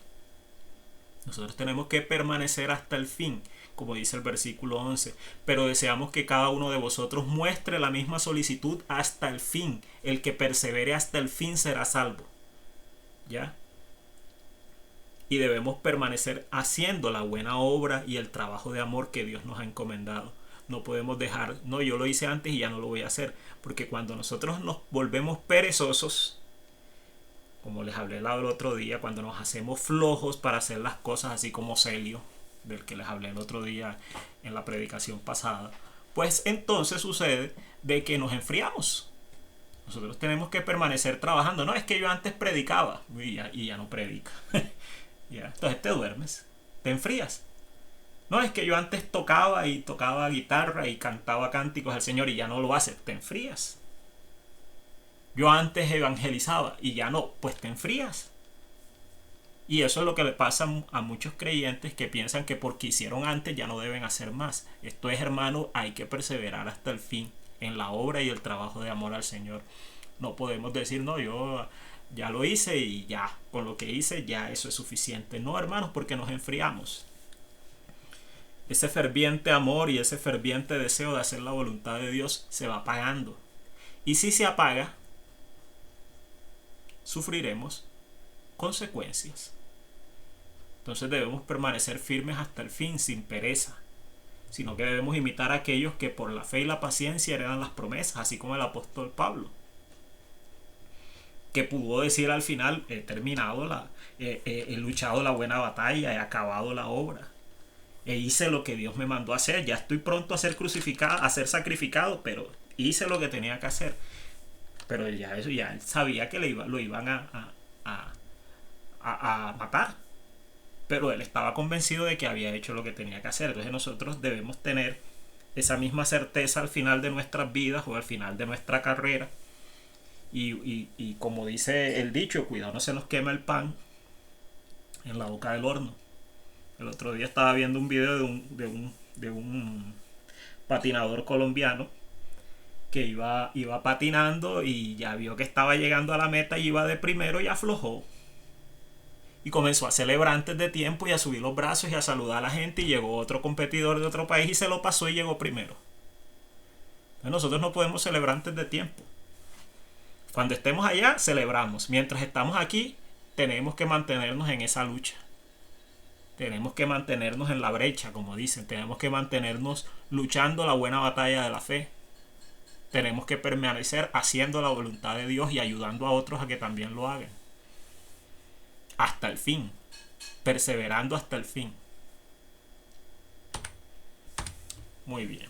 Nosotros tenemos que permanecer hasta el fin, como dice el versículo 11. Pero deseamos que cada uno de vosotros muestre la misma solicitud hasta el fin. El que persevere hasta el fin será salvo. ¿Ya? Y debemos permanecer haciendo la buena obra y el trabajo de amor que Dios nos ha encomendado. No podemos dejar, no, yo lo hice antes y ya no lo voy a hacer. Porque cuando nosotros nos volvemos perezosos, como les hablé el otro día, cuando nos hacemos flojos para hacer las cosas, así como Celio, del que les hablé el otro día en la predicación pasada, pues entonces sucede de que nos enfriamos. Nosotros tenemos que permanecer trabajando. No, es que yo antes predicaba y ya no predica. ¿Ya? Entonces te duermes, te enfrías. No, es que yo antes tocaba guitarra y cantaba cánticos al Señor y ya no lo hace, te enfrías. Yo antes evangelizaba y ya no, pues te enfrías. Y eso es lo que le pasa a muchos creyentes que piensan que porque hicieron antes ya no deben hacer más. Esto es, hermano, hay que perseverar hasta el fin en la obra y el trabajo de amor al Señor. No podemos decir, no, yo ya lo hice y ya, con lo que hice ya eso es suficiente. No, hermanos, porque nos enfriamos. Ese ferviente amor y ese ferviente deseo de hacer la voluntad de Dios se va apagando. Y si se apaga, sufriremos consecuencias. Entonces debemos permanecer firmes hasta el fin, sin pereza, sino que debemos imitar a aquellos que por la fe y la paciencia heredan las promesas, así como el apóstol Pablo, que pudo decir al final, he luchado la buena batalla, he acabado la obra, e hice lo que Dios me mandó a hacer, ya estoy pronto a ser crucificado, a ser sacrificado, pero hice lo que tenía que hacer. Pero ya él sabía que lo iban a matar. Pero él estaba convencido de que había hecho lo que tenía que hacer. Entonces nosotros debemos tener esa misma certeza al final de nuestras vidas o al final de nuestra carrera. Y como dice el dicho, cuidado no se nos quema el pan en la boca del horno. El otro día estaba viendo un video de un patinador colombiano que iba patinando y ya vio que estaba llegando a la meta y iba de primero y aflojó. Y comenzó a celebrar antes de tiempo y a subir los brazos y a saludar a la gente, y llegó otro competidor de otro país y se lo pasó y llegó primero. Entonces nosotros no podemos celebrar antes de tiempo. Cuando estemos allá, celebramos. Mientras estamos aquí, tenemos que mantenernos en esa lucha. Tenemos que mantenernos en la brecha, como dicen. Tenemos que mantenernos luchando la buena batalla de la fe. Tenemos que permanecer haciendo la voluntad de Dios y ayudando a otros a que también lo hagan. Hasta el fin. Perseverando hasta el fin. Muy bien.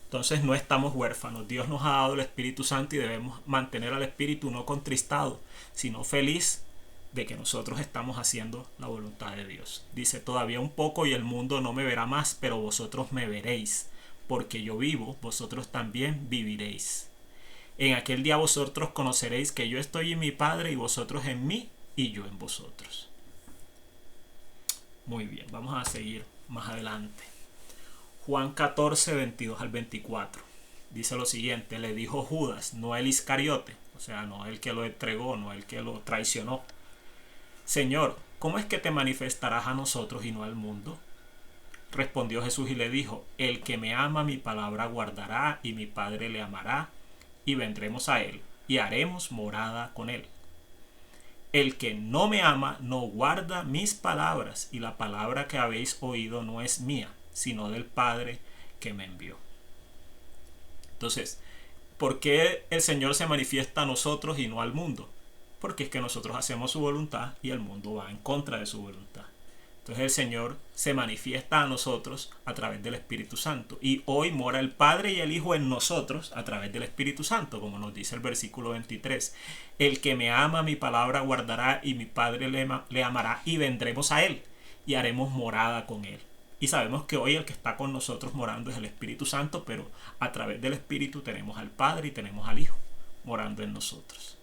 Entonces no estamos huérfanos. Dios nos ha dado el Espíritu Santo y debemos mantener al Espíritu no contristado, sino feliz de que nosotros estamos haciendo la voluntad de Dios. Dice, todavía un poco y el mundo no me verá más, pero vosotros me veréis. Porque yo vivo, vosotros también viviréis. En aquel día vosotros conoceréis que yo estoy en mi Padre y vosotros en mí y yo en vosotros. Muy bien, vamos a seguir más adelante. Juan 14, 22 al 24. Dice lo siguiente, le dijo Judas, no el Iscariote, o sea, no el que lo entregó, no el que lo traicionó. Señor, ¿cómo es que te manifestarás a nosotros y no al mundo? Respondió Jesús y le dijo, el que me ama mi palabra guardará, y mi Padre le amará, y vendremos a él, y haremos morada con él. El que no me ama no guarda mis palabras, y la palabra que habéis oído no es mía, sino del Padre que me envió. Entonces, ¿por qué el Señor se manifiesta a nosotros y no al mundo? Porque es que nosotros hacemos su voluntad y el mundo va en contra de su voluntad. Entonces el Señor se manifiesta a nosotros a través del Espíritu Santo. Y hoy mora el Padre y el Hijo en nosotros a través del Espíritu Santo, como nos dice el versículo 23. El que me ama, mi palabra guardará, y mi Padre le amará, y vendremos a él, y haremos morada con él. Y sabemos que hoy el que está con nosotros morando es el Espíritu Santo, pero a través del Espíritu tenemos al Padre y tenemos al Hijo morando en nosotros.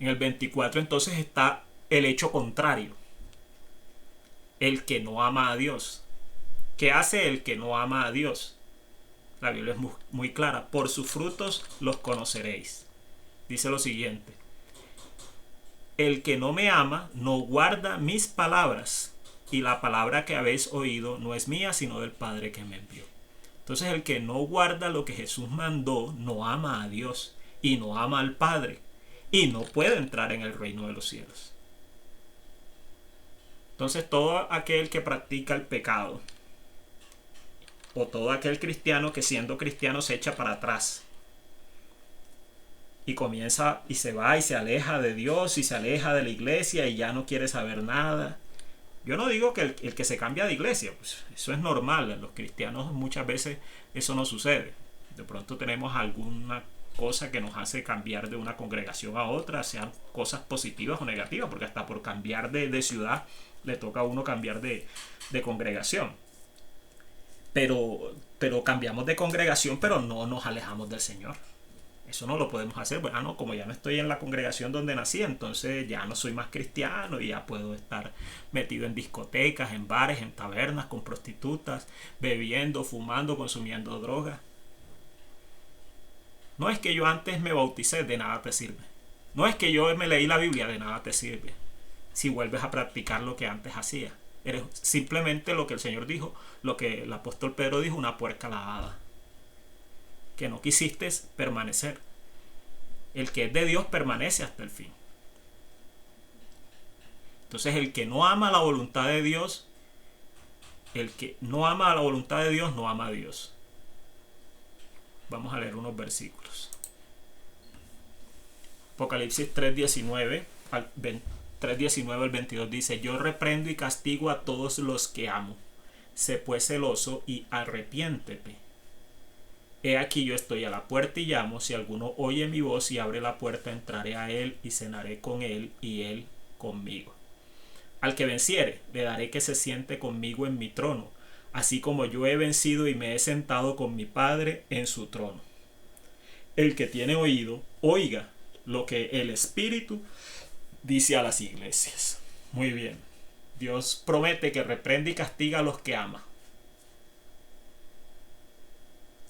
En el 24 entonces está el hecho contrario. El que no ama a Dios. ¿Qué hace el que no ama a Dios? La Biblia es muy clara. Por sus frutos los conoceréis. Dice lo siguiente. El que no me ama no guarda mis palabras, y la palabra que habéis oído no es mía, sino del Padre que me envió. Entonces el que no guarda lo que Jesús mandó no ama a Dios y no ama al Padre, y no puede entrar en el reino de los cielos. Entonces todo aquel que practica el pecado, o todo aquel cristiano que siendo cristiano se echa para atrás y comienza y se va y se aleja de Dios y se aleja de la iglesia y ya no quiere saber nada. Yo no digo que el que se cambia de iglesia, pues eso es normal. En los cristianos muchas veces eso no sucede. De pronto tenemos alguna cosa que nos hace cambiar de una congregación a otra, sean cosas positivas o negativas, porque hasta por cambiar de ciudad le toca a uno cambiar de congregación. Pero cambiamos de congregación, pero no nos alejamos del Señor. Eso no lo podemos hacer. Bueno, como ya no estoy en la congregación donde nací, entonces ya no soy más cristiano y ya puedo estar metido en discotecas, en bares, en tabernas, con prostitutas, bebiendo, fumando, consumiendo drogas. No es que yo antes me bauticé, de nada te sirve. No es que yo me leí la Biblia, de nada te sirve. Si vuelves a practicar lo que antes hacías. Eres simplemente lo que el Señor dijo, lo que el apóstol Pedro dijo, una puerca lavada. Que no quisiste permanecer. El que es de Dios permanece hasta el fin. Entonces el que no ama la voluntad de Dios, el que no ama la voluntad de Dios, no ama a Dios. Vamos a leer unos versículos. Apocalipsis 3:19 al 22 dice: yo reprendo y castigo a todos los que amo. Sé pues celoso y arrepiéntete. He aquí yo estoy a la puerta y llamo. Si alguno oye mi voz y abre la puerta, entraré a él y cenaré con él y él conmigo. Al que venciere, le daré que se siente conmigo en mi trono, así como yo he vencido y me he sentado con mi Padre en su trono. El que tiene oído, oiga lo que el Espíritu dice a las iglesias. Muy bien. Dios promete que reprende y castiga a los que ama.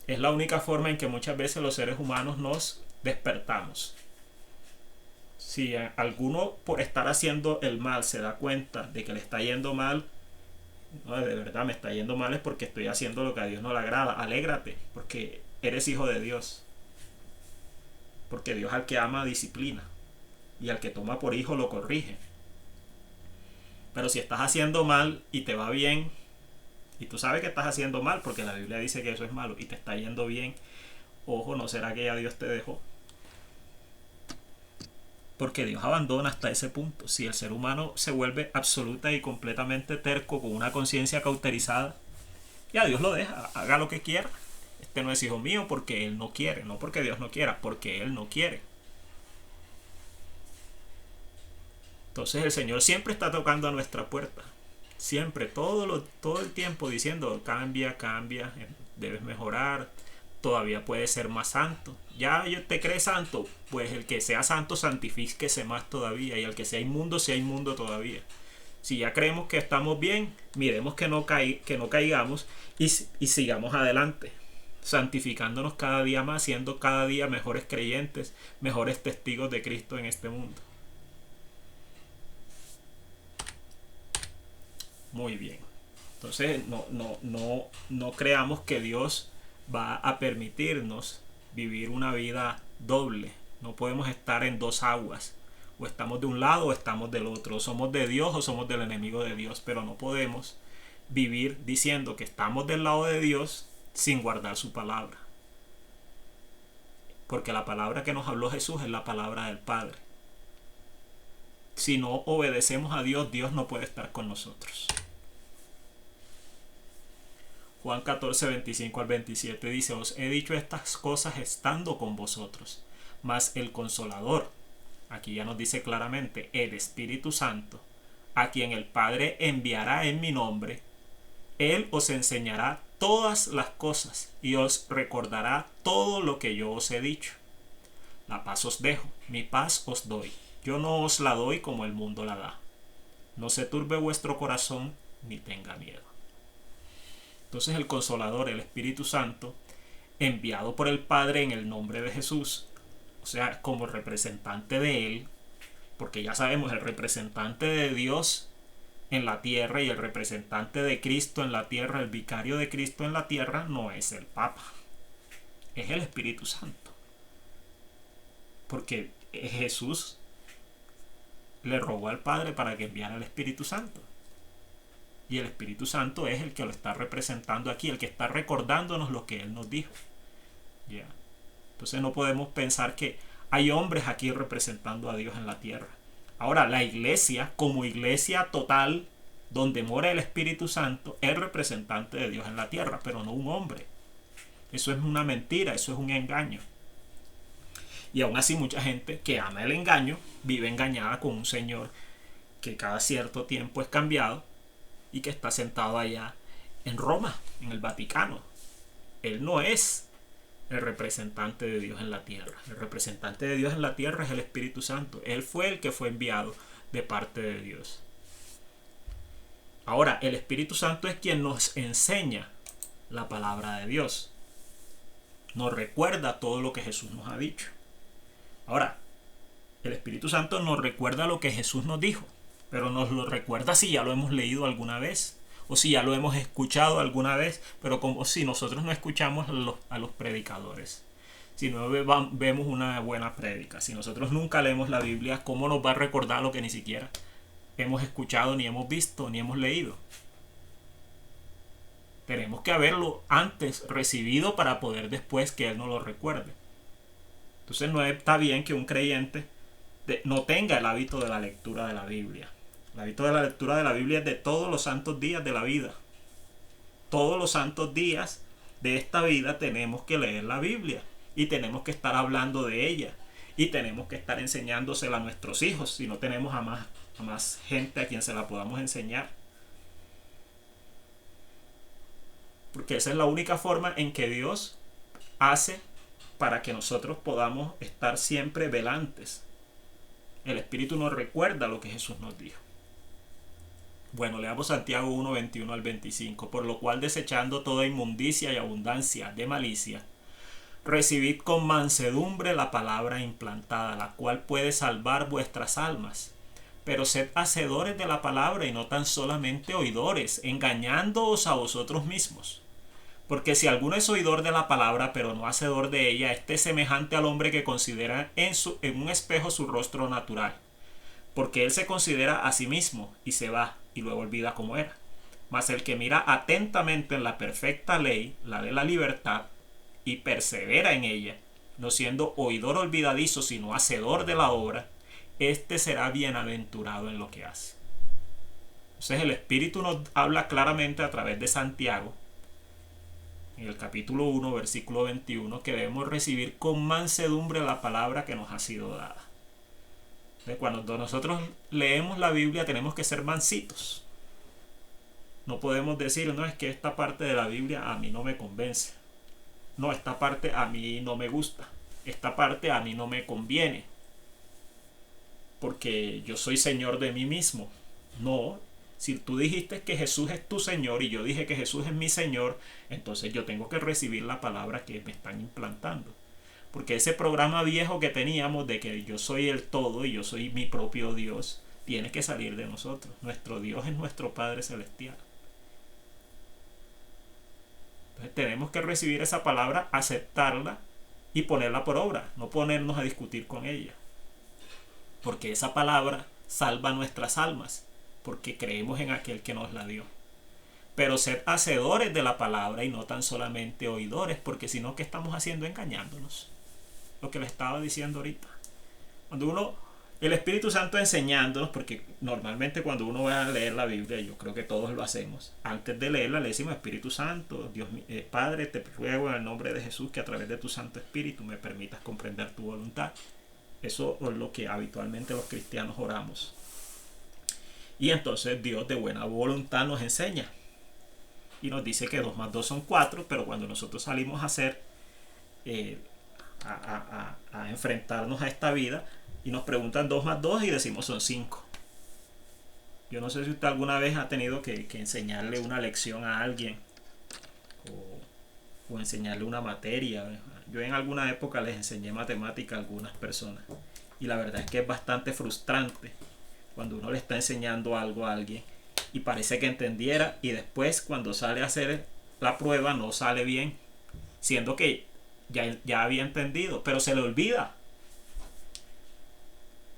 Es la única forma en que muchas veces los seres humanos nos despertamos. Si alguno por estar haciendo el mal se da cuenta de que le está yendo mal, no, de verdad me está yendo mal, es porque estoy haciendo lo que a Dios no le agrada. Alégrate, porque eres hijo de Dios. Porque Dios al que ama disciplina, y al que toma por hijo lo corrige. Pero si estás haciendo mal y te va bien, y tú sabes que estás haciendo mal porque la Biblia dice que eso es malo, y te está yendo bien, ojo, ¿no será que ya Dios te dejó? Porque Dios abandona hasta ese punto. Si el ser humano se vuelve absoluta y completamente terco, con una conciencia cauterizada, ya Dios lo deja, haga lo que quiera. Este no es hijo mío porque Él no quiere, no porque Dios no quiera, porque Él no quiere. Entonces el Señor siempre está tocando a nuestra puerta. Siempre, todo el tiempo diciendo: cambia, debes mejorar, todavía puedes ser más santo. Ya te crees santo, pues el que sea santo santifíquese más todavía, y el que sea inmundo todavía. Si ya creemos que estamos bien, miremos que no caigamos y sigamos adelante, santificándonos cada día más, siendo cada día mejores creyentes, mejores testigos de Cristo en este mundo. Muy bien. Entonces no creamos que Dios va a permitirnos vivir una vida doble. No podemos estar en dos aguas. O estamos de un lado o estamos del otro. O somos de Dios o somos del enemigo de Dios. Pero no podemos vivir diciendo que estamos del lado de Dios sin guardar su palabra. Porque la palabra que nos habló Jesús es la palabra del Padre. Si no obedecemos a Dios, Dios no puede estar con nosotros. Juan 14, 25 al 27 dice: os he dicho estas cosas estando con vosotros, mas el Consolador, aquí ya nos dice claramente, el Espíritu Santo, a quien el Padre enviará en mi nombre, Él os enseñará todas las cosas y os recordará todo lo que yo os he dicho. La paz os dejo, mi paz os doy. Yo no os la doy como el mundo la da. No se turbe vuestro corazón ni tenga miedo. Entonces el Consolador, el Espíritu Santo, enviado por el Padre en el nombre de Jesús, o sea, como representante de Él, porque ya sabemos, el representante de Dios en la tierra y el representante de Cristo en la tierra, el vicario de Cristo en la tierra, no es el Papa, es el Espíritu Santo. Porque Jesús le rogó al Padre para que enviara el Espíritu Santo. Y el Espíritu Santo es el que lo está representando aquí, el que está recordándonos lo que Él nos dijo. ¿Ya? Entonces no podemos pensar que hay hombres aquí representando a Dios en la tierra. Ahora, la iglesia, como iglesia total, donde mora el Espíritu Santo, es representante de Dios en la tierra, pero no un hombre. Eso es una mentira, eso es un engaño. Y aún así mucha gente que ama el engaño vive engañada con un Señor que cada cierto tiempo es cambiado y que está sentado allá en Roma, en el Vaticano. Él no es el representante de Dios en la tierra. El representante de Dios en la tierra es el Espíritu Santo. Él fue el que fue enviado de parte de Dios. Ahora, el Espíritu Santo es quien nos enseña la palabra de Dios. Nos recuerda todo lo que Jesús nos ha dicho. Ahora, el Espíritu Santo nos recuerda lo que Jesús nos dijo, pero nos lo recuerda si ya lo hemos leído alguna vez o si ya lo hemos escuchado alguna vez, pero como si nosotros no escuchamos a los predicadores, si no vemos una buena prédica, si nosotros nunca leemos la Biblia, ¿cómo nos va a recordar lo que ni siquiera hemos escuchado, ni hemos visto, ni hemos leído? Tenemos que haberlo antes recibido para poder después que Él nos lo recuerde. Entonces no está bien que un creyente no tenga el hábito de la lectura de la Biblia. El hábito de la lectura de la Biblia es de todos los santos días de la vida. Todos los santos días de esta vida tenemos que leer la Biblia y tenemos que estar hablando de ella y tenemos que estar enseñándosela a nuestros hijos si no tenemos a más gente a quien se la podamos enseñar. Porque esa es la única forma en que Dios hace para que nosotros podamos estar siempre velantes. El Espíritu nos recuerda lo que Jesús nos dijo. Bueno, leamos Santiago 1, 21 al 25. Por lo cual, desechando toda inmundicia y abundancia de malicia, recibid con mansedumbre la palabra implantada, la cual puede salvar vuestras almas. Pero sed hacedores de la palabra y no tan solamente oidores, engañándoos a vosotros mismos. Porque si alguno es oidor de la palabra, pero no hacedor de ella, este es semejante al hombre que considera en un espejo su rostro natural. Porque él se considera a sí mismo y se va, y luego olvida cómo era. Mas el que mira atentamente en la perfecta ley, la de la libertad, y persevera en ella, no siendo oidor olvidadizo, sino hacedor de la obra, este será bienaventurado en lo que hace. Entonces el Espíritu nos habla claramente a través de Santiago, en el capítulo 1, versículo 21, que debemos recibir con mansedumbre la palabra que nos ha sido dada. Cuando nosotros leemos la Biblia tenemos que ser mansitos. No podemos decir, no, es que esta parte de la Biblia a mí no me convence. No, esta parte a mí no me gusta. Esta parte a mí no me conviene. Porque yo soy Señor de mí mismo. No, si tú dijiste que Jesús es tu Señor y yo dije que Jesús es mi Señor, entonces yo tengo que recibir la palabra que me están implantando. Porque ese programa viejo que teníamos de que yo soy el todo y yo soy mi propio Dios, tiene que salir de nosotros. Nuestro Dios es nuestro Padre Celestial. Entonces tenemos que recibir esa palabra, aceptarla y ponerla por obra, no ponernos a discutir con ella. Porque esa palabra salva nuestras almas, porque creemos en aquel que nos la dio. Pero ser hacedores de la palabra y no tan solamente oidores, porque si no, ¿qué estamos haciendo? Engañándonos. Lo que le estaba diciendo ahorita. Cuando el Espíritu Santo enseñándonos, porque normalmente cuando uno va a leer la Biblia, yo creo que todos lo hacemos, antes de leerla le decimos: Espíritu Santo, Dios Padre, te ruego en el nombre de Jesús que a través de tu Santo Espíritu me permitas comprender tu voluntad. Eso es lo que habitualmente los cristianos oramos. Y entonces Dios de buena voluntad nos enseña y nos dice que 2 más 2 son 4, pero cuando nosotros salimos a hacer a enfrentarnos a esta vida y nos preguntan 2 más 2 y decimos son 5. Yo no sé si usted alguna vez ha tenido que enseñarle una lección a alguien o enseñarle una materia. Yo en alguna época les enseñé matemática a algunas personas y la verdad es que es bastante frustrante cuando uno le está enseñando algo a alguien y parece que entendiera y después cuando sale a hacer la prueba no sale bien, siendo que ya había entendido, pero se le olvida.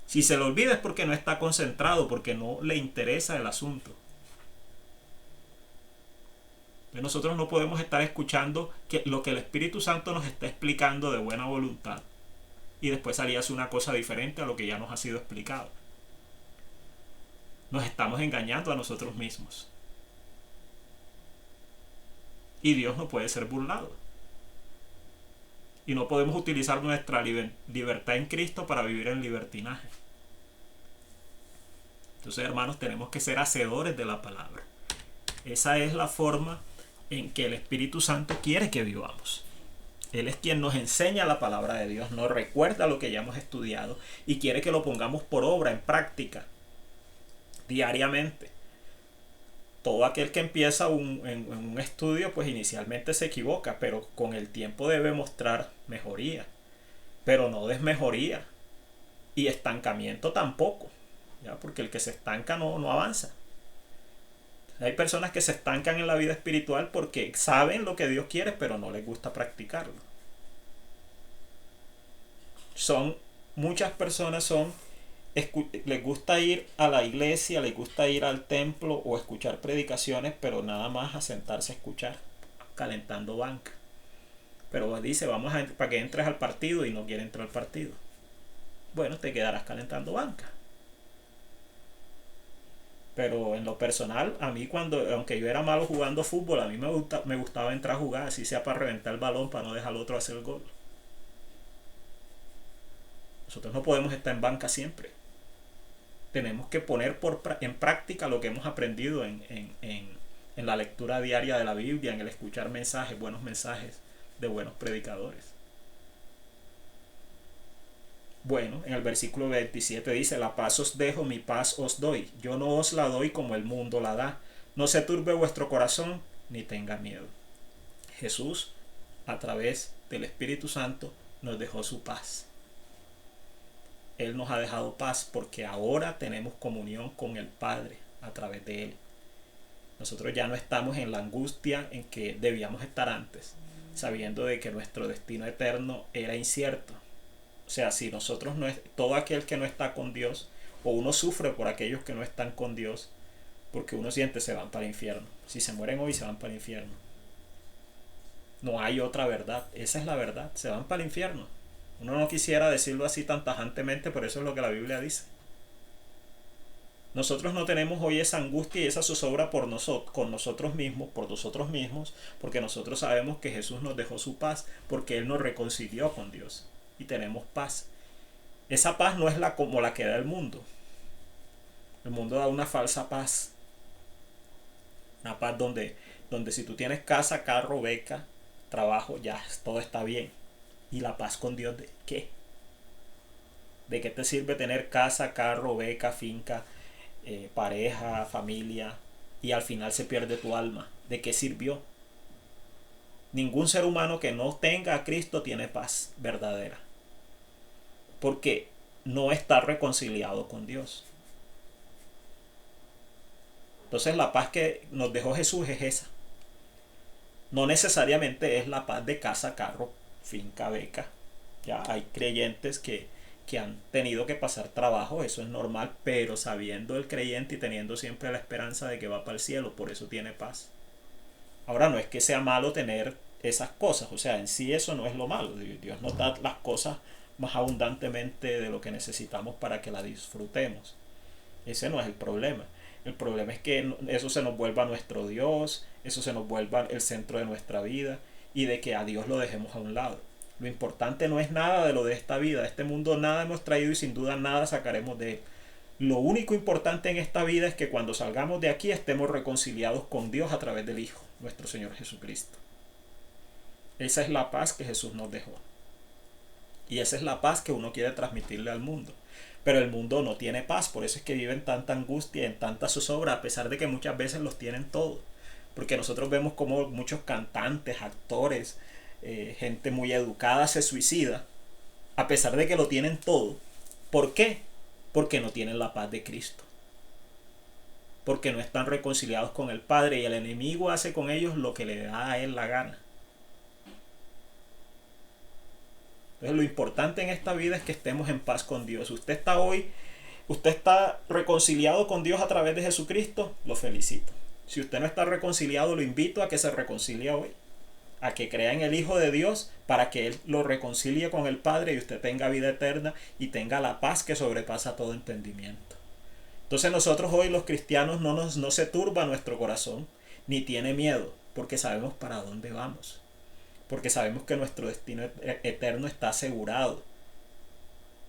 Si se le olvida es porque no está concentrado, porque no le interesa el asunto. Nosotros no podemos estar escuchando lo que el Espíritu Santo nos está explicando de buena voluntad y después salir a hacer una cosa diferente a lo que ya nos ha sido explicado. Nos estamos engañando a nosotros mismos. Y Dios no puede ser burlado. Y no podemos utilizar nuestra libertad en Cristo para vivir en libertinaje. Entonces, hermanos, tenemos que ser hacedores de la palabra. Esa es la forma en que el Espíritu Santo quiere que vivamos. Él es quien nos enseña la palabra de Dios, nos recuerda lo que ya hemos estudiado y quiere que lo pongamos por obra, en práctica, diariamente. Todo aquel que empieza en un estudio, pues inicialmente se equivoca, pero con el tiempo debe mostrar mejoría, pero no desmejoría, y estancamiento tampoco, ¿ya? Porque el que se estanca no avanza. Hay personas que se estancan en la vida espiritual porque saben lo que Dios quiere, pero no les gusta practicarlo. Muchas personas les gusta ir a la iglesia, les gusta ir al templo o escuchar predicaciones, pero nada más a sentarse a escuchar, calentando banca. Pero dice, para que entres al partido y no quiere entrar al partido. Bueno, te quedarás calentando banca. Pero en lo personal, a mí aunque yo era malo jugando fútbol, a mí me gustaba entrar a jugar, así sea para reventar el balón, para no dejar al otro hacer el gol. Nosotros no podemos estar en banca siempre. Tenemos que poner en práctica lo que hemos aprendido en la lectura diaria de la Biblia, en el escuchar buenos mensajes de buenos predicadores. Bueno, en el versículo 27 dice: la paz os dejo, mi paz os doy. Yo no os la doy como el mundo la da. No se turbe vuestro corazón, ni tenga miedo. Jesús, a través del Espíritu Santo, nos dejó su paz. Él nos ha dejado paz porque ahora tenemos comunión con el Padre a través de Él. Nosotros ya no estamos en la angustia en que debíamos estar antes, sabiendo de que nuestro destino eterno era incierto. O sea, si nosotros todo aquel que no está con Dios, o uno sufre por aquellos que no están con Dios, porque uno siente se van para el infierno. Si se mueren hoy, se van para el infierno. No hay otra verdad. Esa es la verdad. Se van para el infierno. Uno no quisiera decirlo así tan tajantemente, pero eso es lo que la Biblia dice. Nosotros no tenemos hoy esa angustia y esa zozobra con nosotros mismos, porque nosotros sabemos que Jesús nos dejó su paz, porque Él nos reconcilió con Dios y tenemos paz. Esa paz no es como la que da el mundo. El mundo da una falsa paz. Una paz donde si tú tienes casa, carro, beca, trabajo, ya todo está bien. ¿Y la paz con Dios de qué? ¿De qué te sirve tener casa, carro, beca, finca, pareja, familia, y al final se pierde tu alma? ¿De qué sirvió? Ningún ser humano que no tenga a Cristo tiene paz verdadera, porque no está reconciliado con Dios. Entonces la paz que nos dejó Jesús es esa. No necesariamente es la paz de casa, carro, finca, beca. Ya hay creyentes que han tenido que pasar trabajo, eso es normal, pero sabiendo el creyente y teniendo siempre la esperanza de que va para el cielo, por eso tiene paz. Ahora no es que sea malo tener esas cosas, o sea, en sí eso no es lo malo. Dios nos da las cosas más abundantemente de lo que necesitamos para que las disfrutemos. Ese no es el problema. El problema es que eso se nos vuelva nuestro Dios, eso se nos vuelva el centro de nuestra vida y de que a Dios lo dejemos a un lado. Lo importante no es nada de lo de esta vida, de este mundo nada hemos traído y sin duda nada sacaremos de él. Lo único importante en esta vida es que cuando salgamos de aquí estemos reconciliados con Dios a través del Hijo, nuestro Señor Jesucristo. Esa es la paz que Jesús nos dejó. Y esa es la paz que uno quiere transmitirle al mundo. Pero el mundo no tiene paz, por eso es que vive en tanta angustia, en tanta zozobra, a pesar de que muchas veces los tienen todos. Porque nosotros vemos como muchos cantantes, actores, gente muy educada se suicida, a pesar de que lo tienen todo. ¿Por qué? Porque no tienen la paz de Cristo. Porque no están reconciliados con el Padre y el enemigo hace con ellos lo que le da a él la gana. Entonces lo importante en esta vida es que estemos en paz con Dios. Usted está reconciliado con Dios a través de Jesucristo, lo felicito. Si usted no está reconciliado, lo invito a que se reconcilie hoy. A que crea en el Hijo de Dios para que Él lo reconcilie con el Padre y usted tenga vida eterna y tenga la paz que sobrepasa todo entendimiento. Entonces nosotros hoy los cristianos no se turba nuestro corazón ni tiene miedo porque sabemos para dónde vamos. Porque sabemos que nuestro destino eterno está asegurado.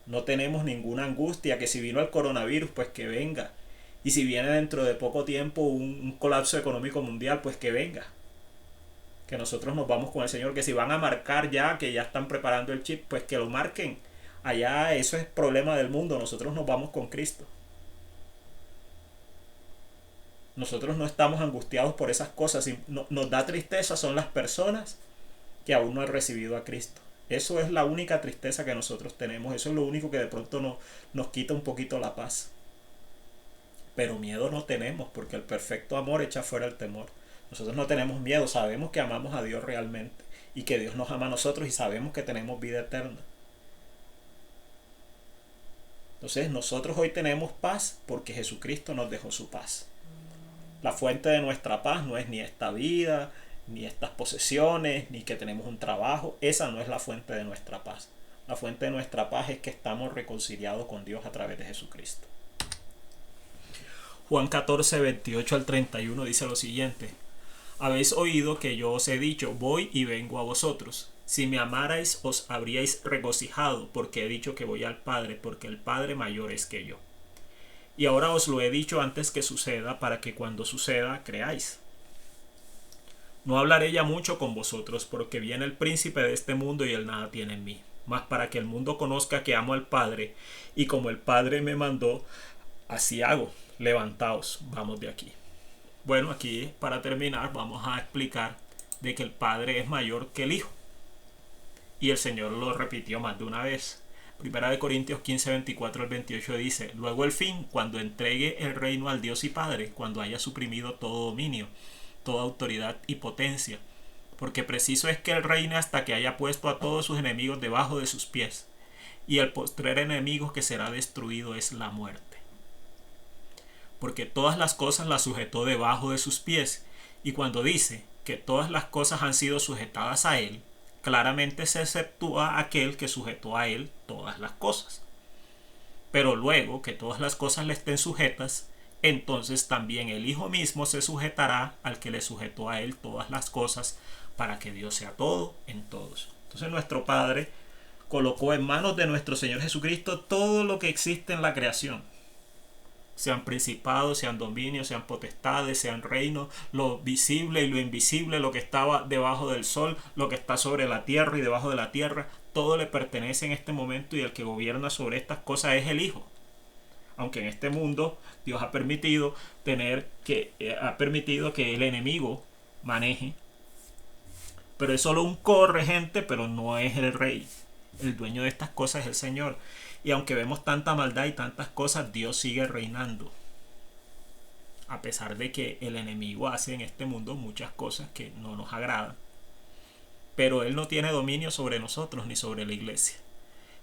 No tenemos ninguna angustia, que si vino el coronavirus, pues que venga. Y si viene dentro de poco tiempo un colapso económico mundial, pues que venga. Que nosotros nos vamos con el Señor, que si van a marcar ya, que ya están preparando el chip, pues que lo marquen. Allá eso es problema del mundo, nosotros nos vamos con Cristo. Nosotros no estamos angustiados por esas cosas. Y nos da tristeza son las personas que aún no han recibido a Cristo. Eso es la única tristeza que nosotros tenemos. Eso es lo único que de pronto nos quita un poquito la paz. Pero miedo no tenemos, porque el perfecto amor echa fuera el temor. Nosotros no tenemos miedo, sabemos que amamos a Dios realmente y que Dios nos ama a nosotros y sabemos que tenemos vida eterna. Entonces nosotros hoy tenemos paz porque Jesucristo nos dejó su paz. La fuente de nuestra paz no es ni esta vida, ni estas posesiones, ni que tenemos un trabajo. Esa no es la fuente de nuestra paz. La fuente de nuestra paz es que estamos reconciliados con Dios a través de Jesucristo. Juan 14, 28 al 31 dice lo siguiente: habéis oído que yo os he dicho, voy y vengo a vosotros. Si me amarais, os habríais regocijado, porque he dicho que voy al Padre, porque el Padre mayor es que yo. Y ahora os lo he dicho antes que suceda, para que cuando suceda creáis. No hablaré ya mucho con vosotros, porque viene el príncipe de este mundo y él nada tiene en mí. Mas para que el mundo conozca que amo al Padre, y como el Padre me mandó, así hago. Levantaos, vamos de aquí. Bueno, aquí para terminar vamos a explicar de que el Padre es mayor que el Hijo. Y el Señor lo repitió más de una vez. Primera de Corintios 15, 24 al 28 dice: luego el fin, cuando entregue el reino al Dios y Padre, cuando haya suprimido todo dominio, toda autoridad y potencia, porque preciso es que él reine hasta que haya puesto a todos sus enemigos debajo de sus pies, y el postrer enemigo que será destruido es la muerte. Porque todas las cosas las sujetó debajo de sus pies, y cuando dice que todas las cosas han sido sujetadas a él, claramente se exceptúa aquel que sujetó a él todas las cosas. Pero luego que todas las cosas le estén sujetas, entonces también el Hijo mismo se sujetará al que le sujetó a él todas las cosas, para que Dios sea todo en todos. Entonces nuestro Padre colocó en manos de nuestro Señor Jesucristo todo lo que existe en la creación. Sean principados, sean dominios, sean potestades, sean reinos, lo visible y lo invisible, lo que estaba debajo del sol, lo que está sobre la tierra y debajo de la tierra, todo le pertenece en este momento y el que gobierna sobre estas cosas es el Hijo. Aunque en este mundo Dios ha permitido que el enemigo maneje, pero es solo un corregente, pero no es el rey. El dueño de estas cosas es el Señor. Y aunque vemos tanta maldad y tantas cosas, Dios sigue reinando. a pesar de que el enemigo hace en este mundo muchas cosas que no nos agradan. Pero Él no tiene dominio sobre nosotros ni sobre la iglesia.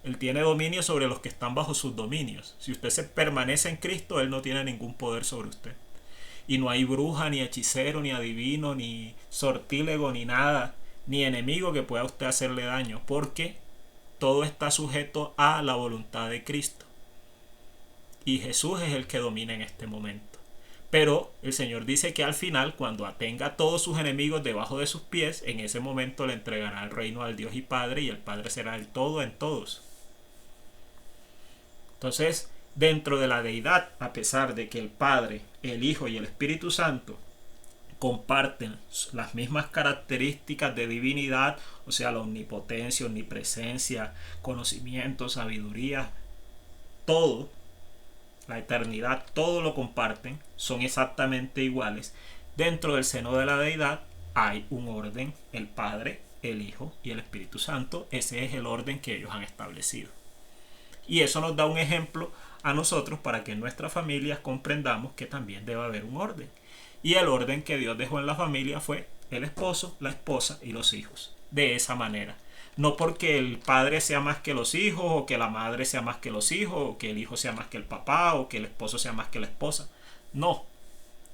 Él tiene dominio sobre los que están bajo sus dominios. Si usted se permanece en Cristo, Él no tiene ningún poder sobre usted. Y no hay bruja, ni hechicero, ni adivino, ni sortílego, ni nada, ni enemigo que pueda usted hacerle daño, porque todo está sujeto a la voluntad de Cristo. Y Jesús es el que domina en este momento. Pero el Señor dice que al final, cuando tenga a todos sus enemigos debajo de sus pies, en ese momento le entregará el reino al Dios y Padre, y el Padre será el todo en todos. Entonces, dentro de la deidad, a pesar de que el Padre, el Hijo y el Espíritu Santo comparten las mismas características de divinidad, o sea, la omnipotencia, omnipresencia, conocimiento, sabiduría, todo, la eternidad, todo lo comparten, son exactamente iguales. Dentro del seno de la deidad hay un orden, el Padre, el Hijo y el Espíritu Santo. Ese es el orden que ellos han establecido. Y eso nos da un ejemplo a nosotros para que en nuestras familias comprendamos que también debe haber un orden. Y el orden que Dios dejó en la familia fue el esposo, la esposa y los hijos. De esa manera. No porque el padre sea más que los hijos, o que la madre sea más que los hijos, o que el hijo sea más que el papá, o que el esposo sea más que la esposa. No.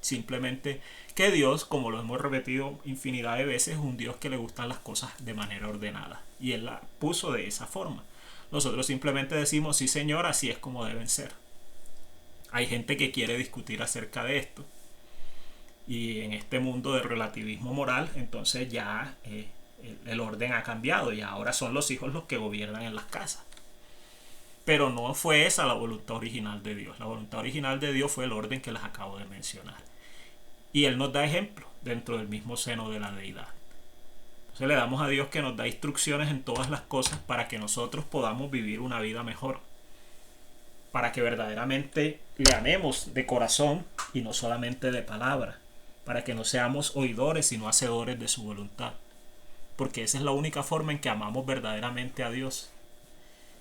Simplemente que Dios, como lo hemos repetido infinidad de veces, es un Dios que le gustan las cosas de manera ordenada. Y Él la puso de esa forma. Nosotros simplemente decimos, sí Señor, así es como deben ser. Hay gente que quiere discutir acerca de esto. Y en este mundo del relativismo moral, entonces ya el orden ha cambiado y ahora son los hijos los que gobiernan en las casas. Pero no fue esa la voluntad original de Dios. La voluntad original de Dios fue el orden que les acabo de mencionar. Y Él nos da ejemplo dentro del mismo seno de la deidad. Entonces le damos a Dios que nos da instrucciones en todas las cosas para que nosotros podamos vivir una vida mejor. Para que verdaderamente le amemos de corazón y no solamente de palabra. Para que no seamos oidores sino hacedores de su voluntad. Porque esa es la única forma en que amamos verdaderamente a Dios.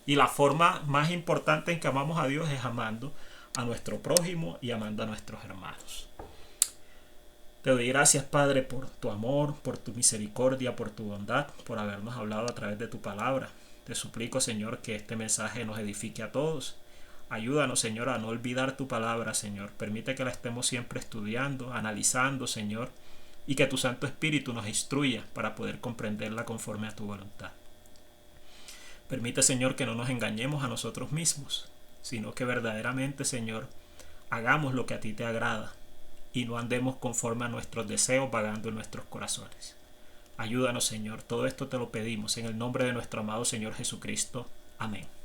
Y la forma más importante en que amamos a Dios es amando a nuestro prójimo y amando a nuestros hermanos. Te doy gracias, Padre, por tu amor, por tu misericordia, por tu bondad, por habernos hablado a través de tu palabra. Te suplico, Señor, que este mensaje nos edifique a todos. Ayúdanos, Señor, a no olvidar tu palabra, Señor. Permite que la estemos siempre estudiando, analizando, Señor, y que tu Santo Espíritu nos instruya para poder comprenderla conforme a tu voluntad. Permite, Señor, que no nos engañemos a nosotros mismos, sino que verdaderamente, Señor, hagamos lo que a ti te agrada y no andemos conforme a nuestros deseos vagando en nuestros corazones. Ayúdanos, Señor. Todo esto te lo pedimos en el nombre de nuestro amado Señor Jesucristo. Amén.